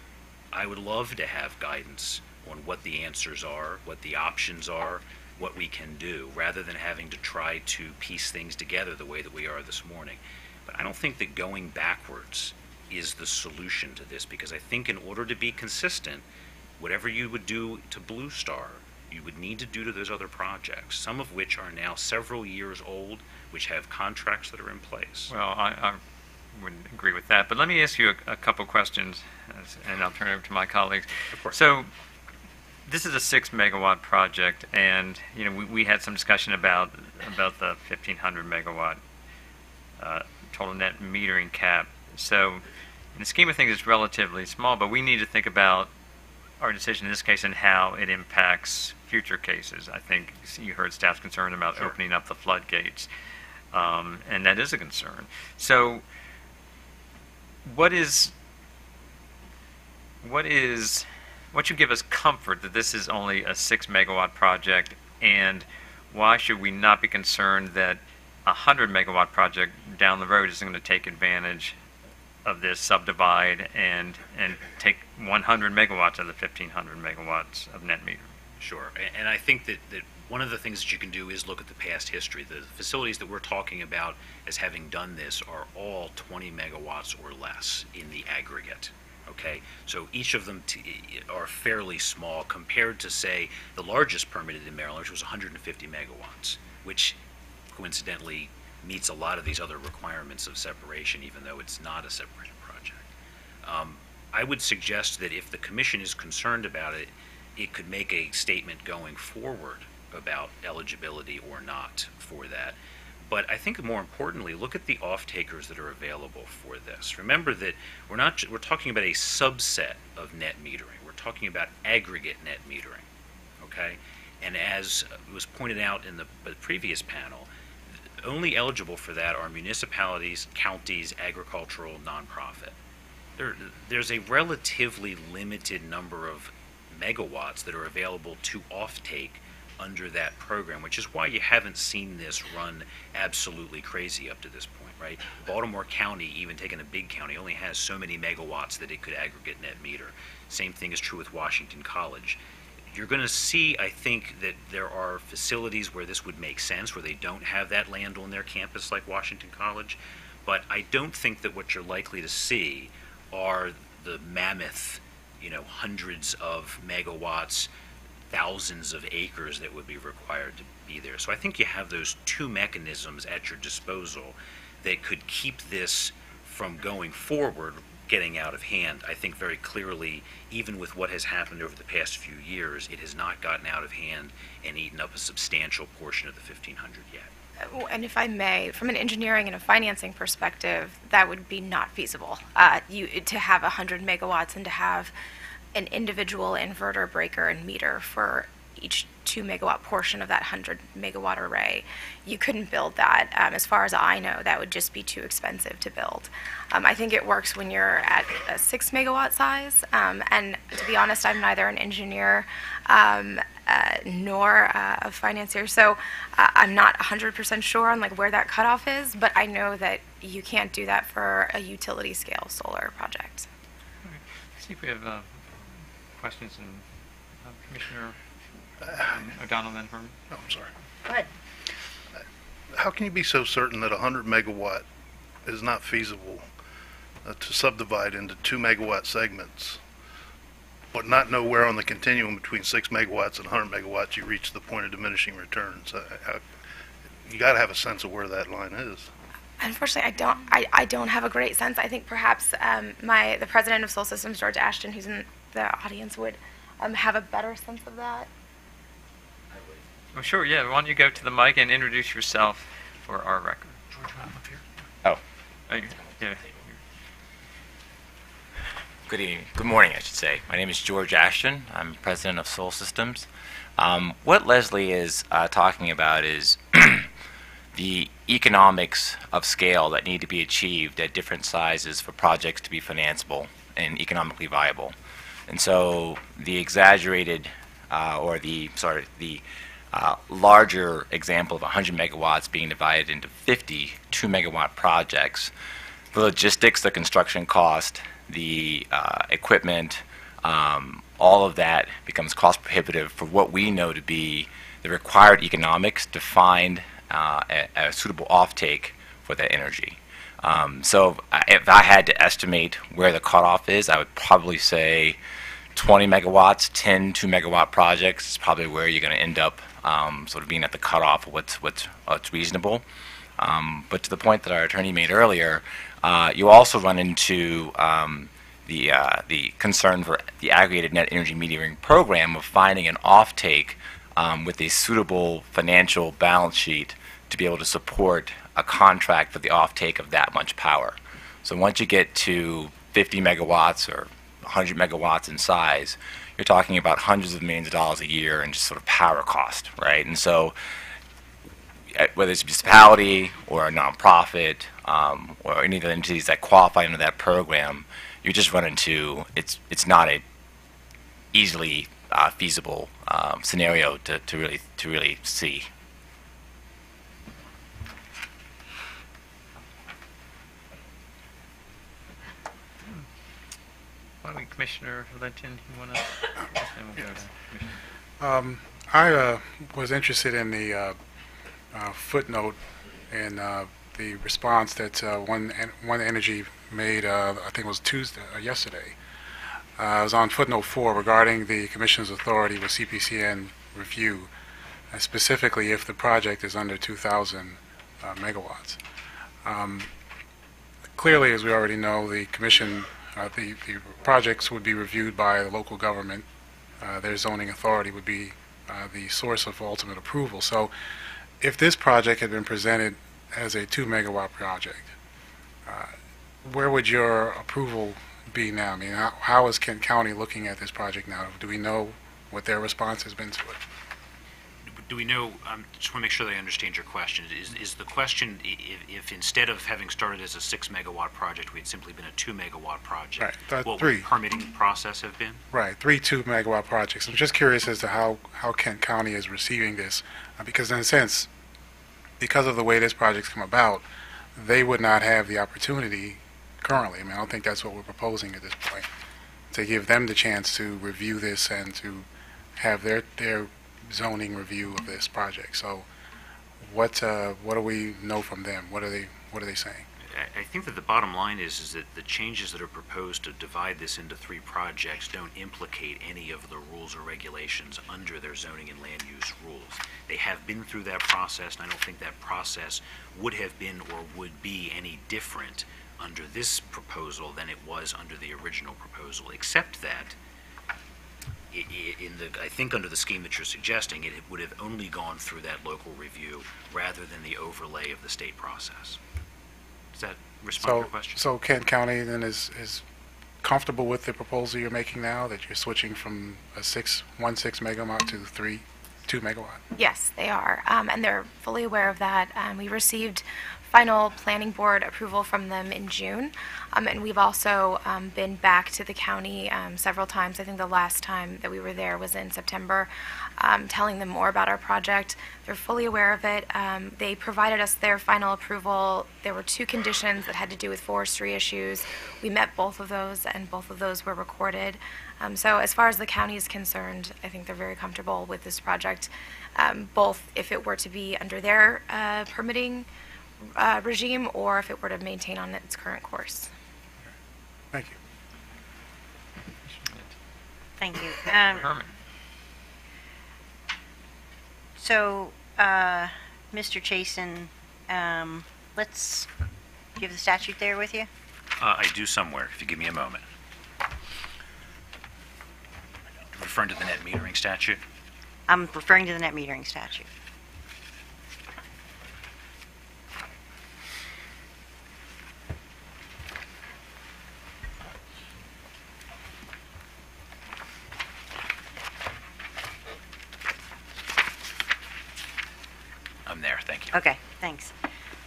I would love to have guidance on what the answers are, what the options are, what we can do, rather than having to try to piece things together the way that we are this morning. But I don't think that going backwards is the solution to this, because I think in order to be consistent, whatever you would do to Blue Star, you would need to do to those other projects, some of which are now several years old, which have contracts that are in place. Well, I wouldn't agree with that, but let me ask you a couple questions, and I'll turn it over to my colleagues. Of course. So, this is a 6-megawatt project, and we had some discussion about the 1,500 megawatt total net metering cap. So, in the scheme of things, it's relatively small, but we need to think about our decision in this case and how it impacts future cases. I think you heard staff's concern about Sure. opening up the floodgates, and that is a concern. So, what should give us comfort that this is only a 6-megawatt project, and why should we not be concerned that a 100-megawatt project down the road isn't going to take advantage of this, subdivide, and take 100 megawatts of the 1,500 megawatts of net metering? Sure, and I think that one of the things that you can do is look at the past history. The facilities that we're talking about as having done this are all 20 megawatts or less in the aggregate. Okay, so each of them are fairly small compared to, say, the largest permitted in Maryland, which was 150 megawatts, which coincidentally meets a lot of these other requirements of separation, even though it's not a separated project. I would suggest that if the commission is concerned about it, it could make a statement going forward about eligibility or not for that. But I think more importantly, look at the off-takers that are available for this. Remember that we're talking about a subset of net metering. We're talking about aggregate net metering, okay? And as was pointed out in the previous panel, only eligible for that are municipalities, counties, agricultural, nonprofit. There's a relatively limited number of megawatts that are available to offtake under that program, which is why you haven't seen this run absolutely crazy up to this point, right? Baltimore County, even taking a big county, only has so many megawatts that it could aggregate net meter. Same thing is true with Washington College. You're going to see, I think, that there are facilities where this would make sense, where they don't have that land on their campus like Washington College, but I don't think that what you're likely to see are the mammoth, hundreds of megawatts, thousands of acres that would be required to be there. So I think you have those two mechanisms at your disposal that could keep this from going forward, getting out of hand. I think very clearly, even with what has happened over the past few years, it has not gotten out of hand and eaten up a substantial portion of the 1,500 yet. And if I may, from an engineering and a financing perspective, that would be not feasible. To have 100 megawatts and to have an individual inverter, breaker, and meter for each 2-megawatt portion of that 100-megawatt array, you couldn't build that. As far as I know, that would just be too expensive to build. I think it works when you're at a 6-megawatt size, and to be honest, I'm neither an engineer nor a financier, so I'm not 100% sure on where that cutoff is, but I know that you can't do that for a utility-scale solar project. All right. Let's see if we have questions, and Commissioner O'Donnell, then Herman. Oh, I'm sorry. Go ahead. How can you be so certain that 100 megawatt is not feasible to subdivide into 2-megawatt segments, but not know where on the continuum between 6 megawatts and 100 megawatts you reach the point of diminishing returns? You got to have a sense of where that line is. Unfortunately, I don't have a great sense. I think perhaps the president of Soul Systems, George Ashton, who's in the audience, would have a better sense of that. Oh, sure, yeah. Why don't you go to the mic and introduce yourself for our record? George, I'm up here. Oh. Yeah. Good evening. Good morning, I should say. My name is George Ashton. I'm president of Soul Systems. What Leslie is talking about is the economics of scale that need to be achieved at different sizes for projects to be financeable and economically viable. And so the exaggerated, larger example of 100 megawatts being divided into 50 2-megawatt projects, the logistics, the construction cost, the equipment, all of that becomes cost prohibitive for what we know to be the required economics to find a suitable offtake for that energy. So if I had to estimate where the cutoff is, I would probably say 20 megawatts, 10 2-megawatt projects is probably where you're going to end up sort of being at the cutoff of what's reasonable. But to the point that our attorney made earlier, you also run into the concern for the aggregated net energy metering program of finding an offtake with a suitable financial balance sheet to be able to support a contract for the offtake of that much power. So once you get to 50 megawatts or 100 megawatts in size, you're talking about hundreds of millions of dollars a year in just sort of power cost, right? And so whether it's a municipality or a nonprofit or any of the entities that qualify under that program, you just run into it's not a easily feasible scenario to really see. Commissioner Linton, you want to? I was interested in the footnote in the response that One Energy made, I think it was yesterday. It was on footnote 4 regarding the Commission's authority with CPCN review, specifically if the project is under 2,000 megawatts. Clearly, as we already know, the Commission, the projects would be reviewed by the local government. Their zoning authority would be the source of ultimate approval. So if this project had been presented as a 2-megawatt project, where would your approval be now? I mean, how is Kent County looking at this project now? Do we know what their response has been to it? Do we know, just want to make sure that I understand your question. Is the question if instead of having started as a 6-megawatt project, we had simply been a 2-megawatt project, right, what three. would the permitting process have been? Right, 3 2-megawatt projects. I'm just curious as to how Kent County is receiving this, because in a sense, because of the way this project's come about, they would not have the opportunity currently. I mean, I don't think that's what we're proposing at this point, to give them the chance to review this and to have their zoning review of this project. So what do we know from them? What are they saying? I think that the bottom line is that the changes that are proposed to divide this into 3 projects don't implicate any of the rules or regulations under their zoning and land use rules. They have been through that process, and I don't think that process would have been or would be any different under this proposal than it was under the original proposal, except that I think under the scheme that you're suggesting, it would have only gone through that local review rather than the overlay of the state process. Does that respond to your question? So Kent County then is comfortable with the proposal you're making now, that you're switching from a 6 megawatt to 2 megawatt? Yes, they are, and they're fully aware of that. We received final planning board approval from them in June, and we've also been back to the county several times. I think the last time that we were there was in September, telling them more about our project. They're fully aware of it. They provided us their final approval. There were 2 conditions that had to do with forestry issues. We met both of those, and both of those were recorded. So as far as the county is concerned, I think they're very comfortable with this project, both if it were to be under their permitting regime or if it were to maintain on its current course. Thank you. Thank you. Herman. So, Mr. Chasen, let's give the statute there with you. I do somewhere, if you give me a moment. Referring to the net metering statute? I'm referring to the net metering statute. I'm there, thank you. Okay, thanks.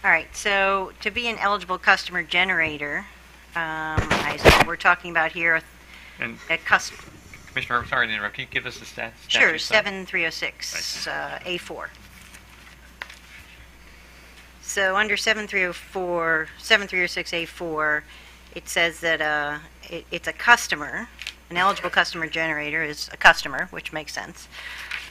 All right, so to be an eligible customer generator, we're talking about here And a customer. Commissioner, sorry to interrupt. Can you give us the stats? Sure, 7306, A4. So under 7304, 7306A4, it says that it's a customer, an eligible customer generator is a customer, which makes sense,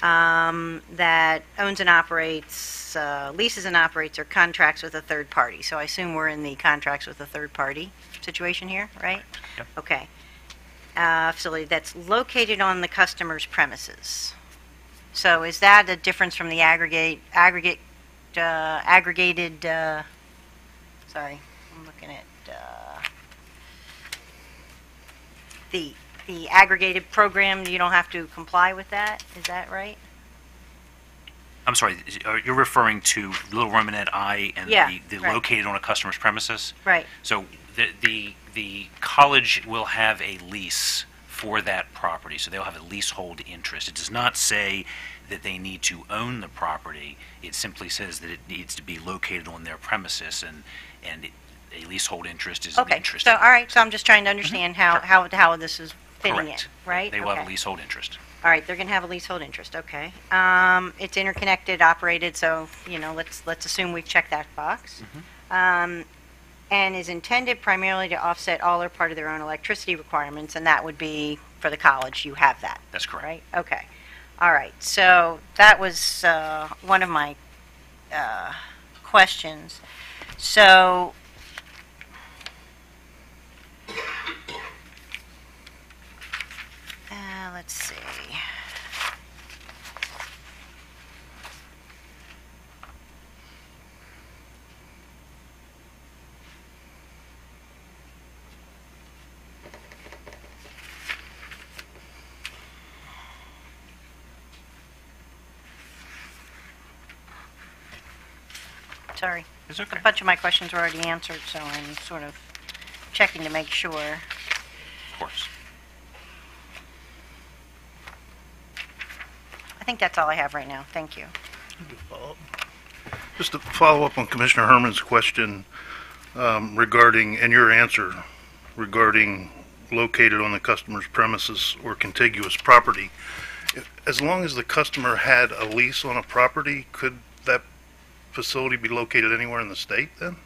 that owns and operates, leases and operates, or contracts with a third party. So I assume we're in the contracts with a third party situation here, right? Yep. Okay. Facility that's located on the customer's premises. So is that a difference from the aggregated, sorry, I'm looking at the aggregated program, you don't have to comply with that, is that right? I'm sorry, you're referring to Little Romanet I and Yeah, the right. located on a customer's premises? Right. So the college will have a lease for that property, so they'll have a leasehold interest. It does not say that they need to own the property. It simply says that it needs to be located on their premises, and a leasehold interest is an Okay, interest. so, all right, so I'm just trying to understand how this is fitting in, Correct. right? They will have Okay. a leasehold interest. All right, they're going to have a leasehold interest, okay. It's interconnected, operated, so, let's assume we've checked that box. And is intended primarily to offset all or part of their own electricity requirements, and that would be for the college, you have that, That's correct. right? Okay. All right, so that was one of my questions. So, let's see. Sorry. It's okay. A bunch of my questions were already answered, so I'm sort of checking to make sure. Of course. I think that's all I have right now. Thank you. Just to follow up on Commissioner Herman's question regarding, and your answer regarding located on the customer's premises or contiguous property, as long as the customer had a lease on a property, could that facility be located anywhere in the state then?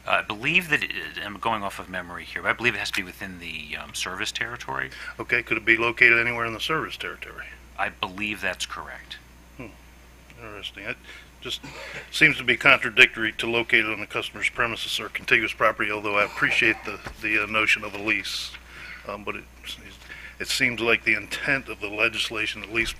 I believe that, I'm going off of memory here, but I believe it has to be within the service territory. Okay, could it be located anywhere in the service territory? I believe that's correct. Interesting. It just seems to be contradictory to located on the customer's premises or contiguous property, although I appreciate the notion of a lease. But it seems like the intent of the legislation, at least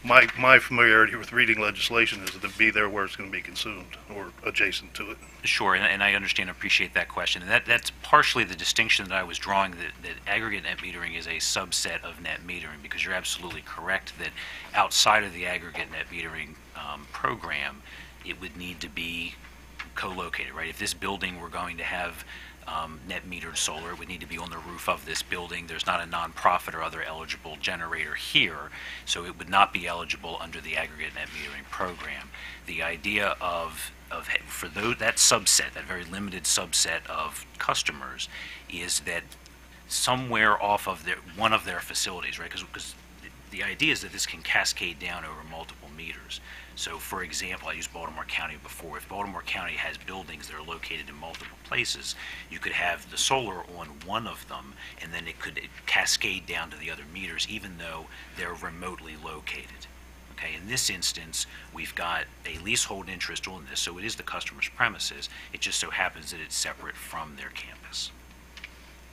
my familiarity with reading legislation, is to be there where it's going to be consumed or adjacent to it. Sure, and I understand and appreciate that question. And that's partially the distinction that I was drawing, that aggregate net metering is a subset of net metering, because you're absolutely correct that outside of the aggregate net metering program, it would need to be co-located, right? If this building were going to have net metered solar, it would need to be on the roof of this building. There's not a nonprofit or other eligible generator here, so it would not be eligible under the aggregate net metering program. The idea for that subset, that very limited subset of customers, is that somewhere off of one of their facilities, right? Because the idea is that this can cascade down over multiple meters. So, for example, I used Baltimore County before. If Baltimore County has buildings that are located in multiple places, you could have the solar on one of them, and then it could cascade down to the other meters, even though they're remotely located. Okay, in this instance, we've got a leasehold interest on this, so it is the customer's premises. It just so happens that it's separate from their campus.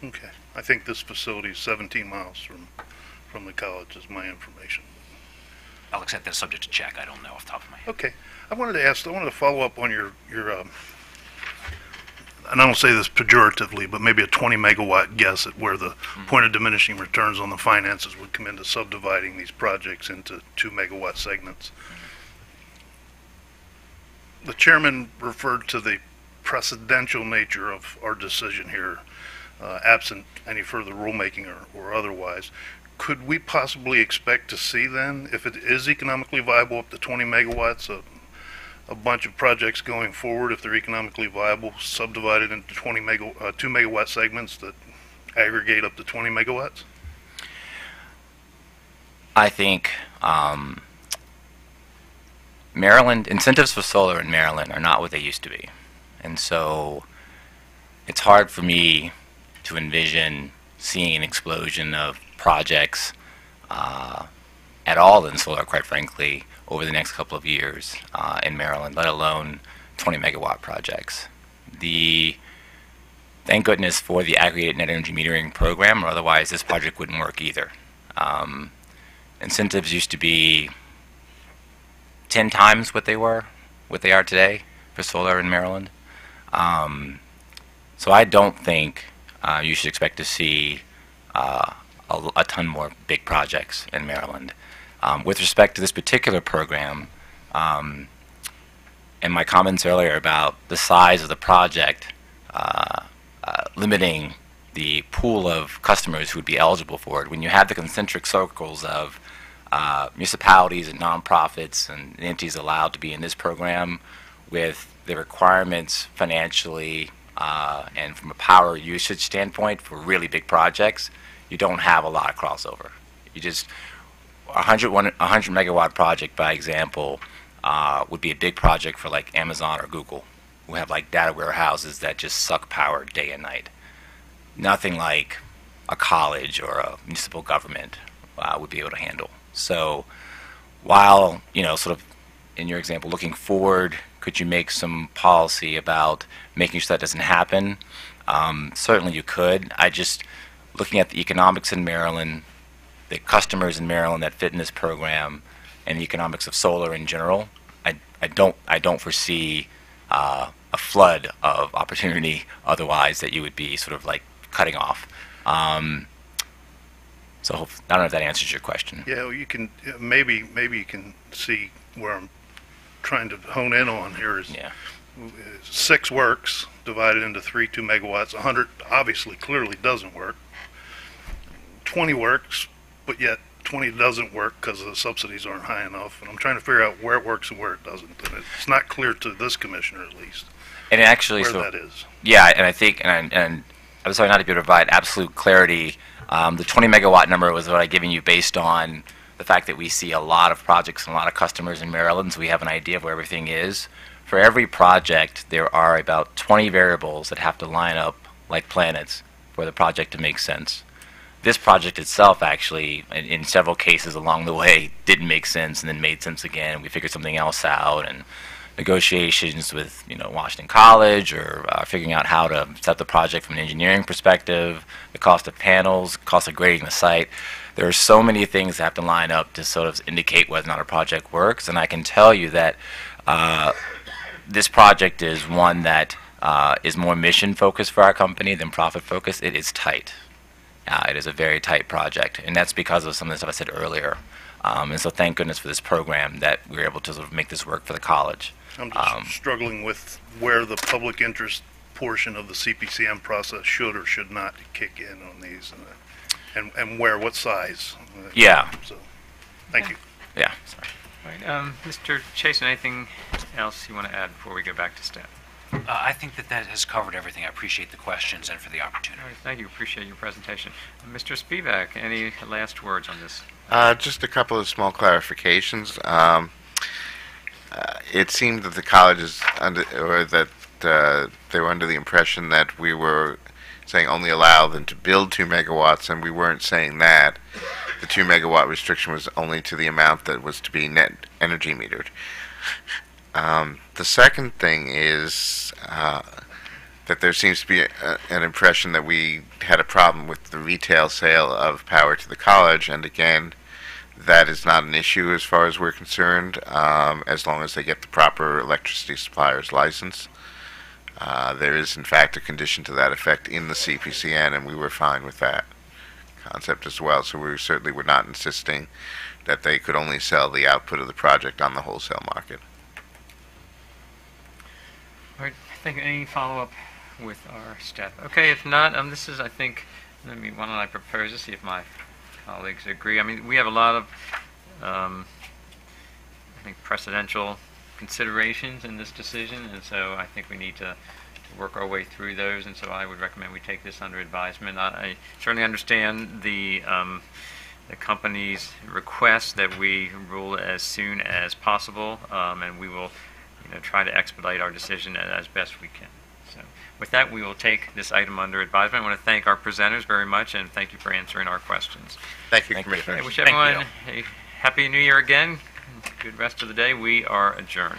Okay. I think this facility is 17 miles from the college, is my information. I'll accept that subject to check. I don't know off the top of my head. Okay. I wanted to follow up on your and I don't say this pejoratively, but maybe a 20 megawatt guess at where the point of diminishing returns on the finances would come into subdividing these projects into 2 megawatt segments. The chairman referred to the precedential nature of our decision here, absent any further rulemaking or otherwise. Could we possibly expect to see then, if it is economically viable up to 20 megawatts, a bunch of projects going forward, if they're economically viable, subdivided into 2 megawatt segments that aggregate up to 20 megawatts? I think Maryland, incentives for solar in Maryland are not what they used to be. And so it's hard for me to envision seeing an explosion of projects at all in solar, quite frankly, over the next couple of years in Maryland, let alone 20 megawatt projects. Thank goodness for the aggregated net energy metering program, or otherwise this project wouldn't work either. Incentives used to be 10 times what they are today for solar in Maryland. So I don't think you should expect to see a ton more big projects in Maryland. With respect to this particular program, and my comments earlier about the size of the project limiting the pool of customers who would be eligible for it, when you have the concentric circles of municipalities and nonprofits and entities allowed to be in this program with the requirements financially and from a power usage standpoint for really big projects, you don't have a lot of crossover. You just, a 100 megawatt project, by example, would be a big project for like Amazon or Google, who have like data warehouses that just suck power day and night. Nothing like a college or a municipal government would be able to handle. So while, sort of in your example, looking forward, could you make some policy about making sure that doesn't happen? Certainly you could. Looking at the economics in Maryland, the customers in Maryland that fit in this program, and the economics of solar in general, I don't foresee a flood of opportunity otherwise that you would be sort of like cutting off. So I don't know if that answers your question. Yeah, well, you can maybe you can see where I'm trying to hone in on here is 6 works divided into 3 2 megawatts. 100 obviously clearly doesn't work. 20 works, but yet 20 doesn't work because the subsidies aren't high enough. And I'm trying to figure out where it works and where it doesn't. And it's not clear to this commissioner at least. And actually, where that is. Yeah, and I think, and I'm sorry not to be able to provide absolute clarity. The 20 megawatt number was what I've given you based on the fact that we see a lot of projects and a lot of customers in Maryland, so we have an idea of where everything is. For every project, there are about 20 variables that have to line up like planets for the project to make sense. This project itself actually, in several cases along the way, didn't make sense and then made sense again. We figured something else out, and negotiations with Washington College or figuring out how to set the project from an engineering perspective, the cost of panels, cost of grading the site. There are so many things that have to line up to sort of indicate whether or not a project works, and I can tell you that this project is one that is more mission focused for our company than profit focused. It is tight. It is a very tight project, and that's because of some of the stuff I said earlier. And so thank goodness for this program that we were able to sort of make this work for the college. I'm just struggling with where the public interest portion of the CPCN process should or should not kick in on these, and what size. Yeah. So, thank you. Yeah. Sorry. All right, Mr. Chasen, anything else you want to add before we go back to staff? I think that has covered everything. I appreciate the questions and for the opportunity. All right, thank you. Appreciate your presentation. Mr. Spivak, any last words on this? Just a couple of small clarifications. It seemed that the colleges they were under the impression that we were saying only allow them to build 2 megawatts, and we weren't saying that. The 2 megawatt restriction was only to the amount that was to be net energy metered. The second thing is that there seems to be an impression that we had a problem with the retail sale of power to the college, and again, that is not an issue as far as we're concerned, as long as they get the proper electricity supplier's license. There is, in fact, a condition to that effect in the CPCN, and we were fine with that concept as well. So we certainly were not insisting that they could only sell the output of the project on the wholesale market. All right, thank you. Any follow-up with our staff? Okay, if not, this is, I think, why don't I propose to see if my colleagues agree. I mean, we have a lot of, I think, precedential considerations in this decision, and so I think we need to work our way through those, and so I would recommend we take this under advisement. I certainly understand the the company's request that we rule as soon as possible, and we will try to expedite our decision as best we can. So with that, we will take this item under advisement. I want to thank our presenters very much, and thank you for answering our questions. Thank you, Commissioner. I wish everyone a happy new year again. Good rest of the day. We are adjourned.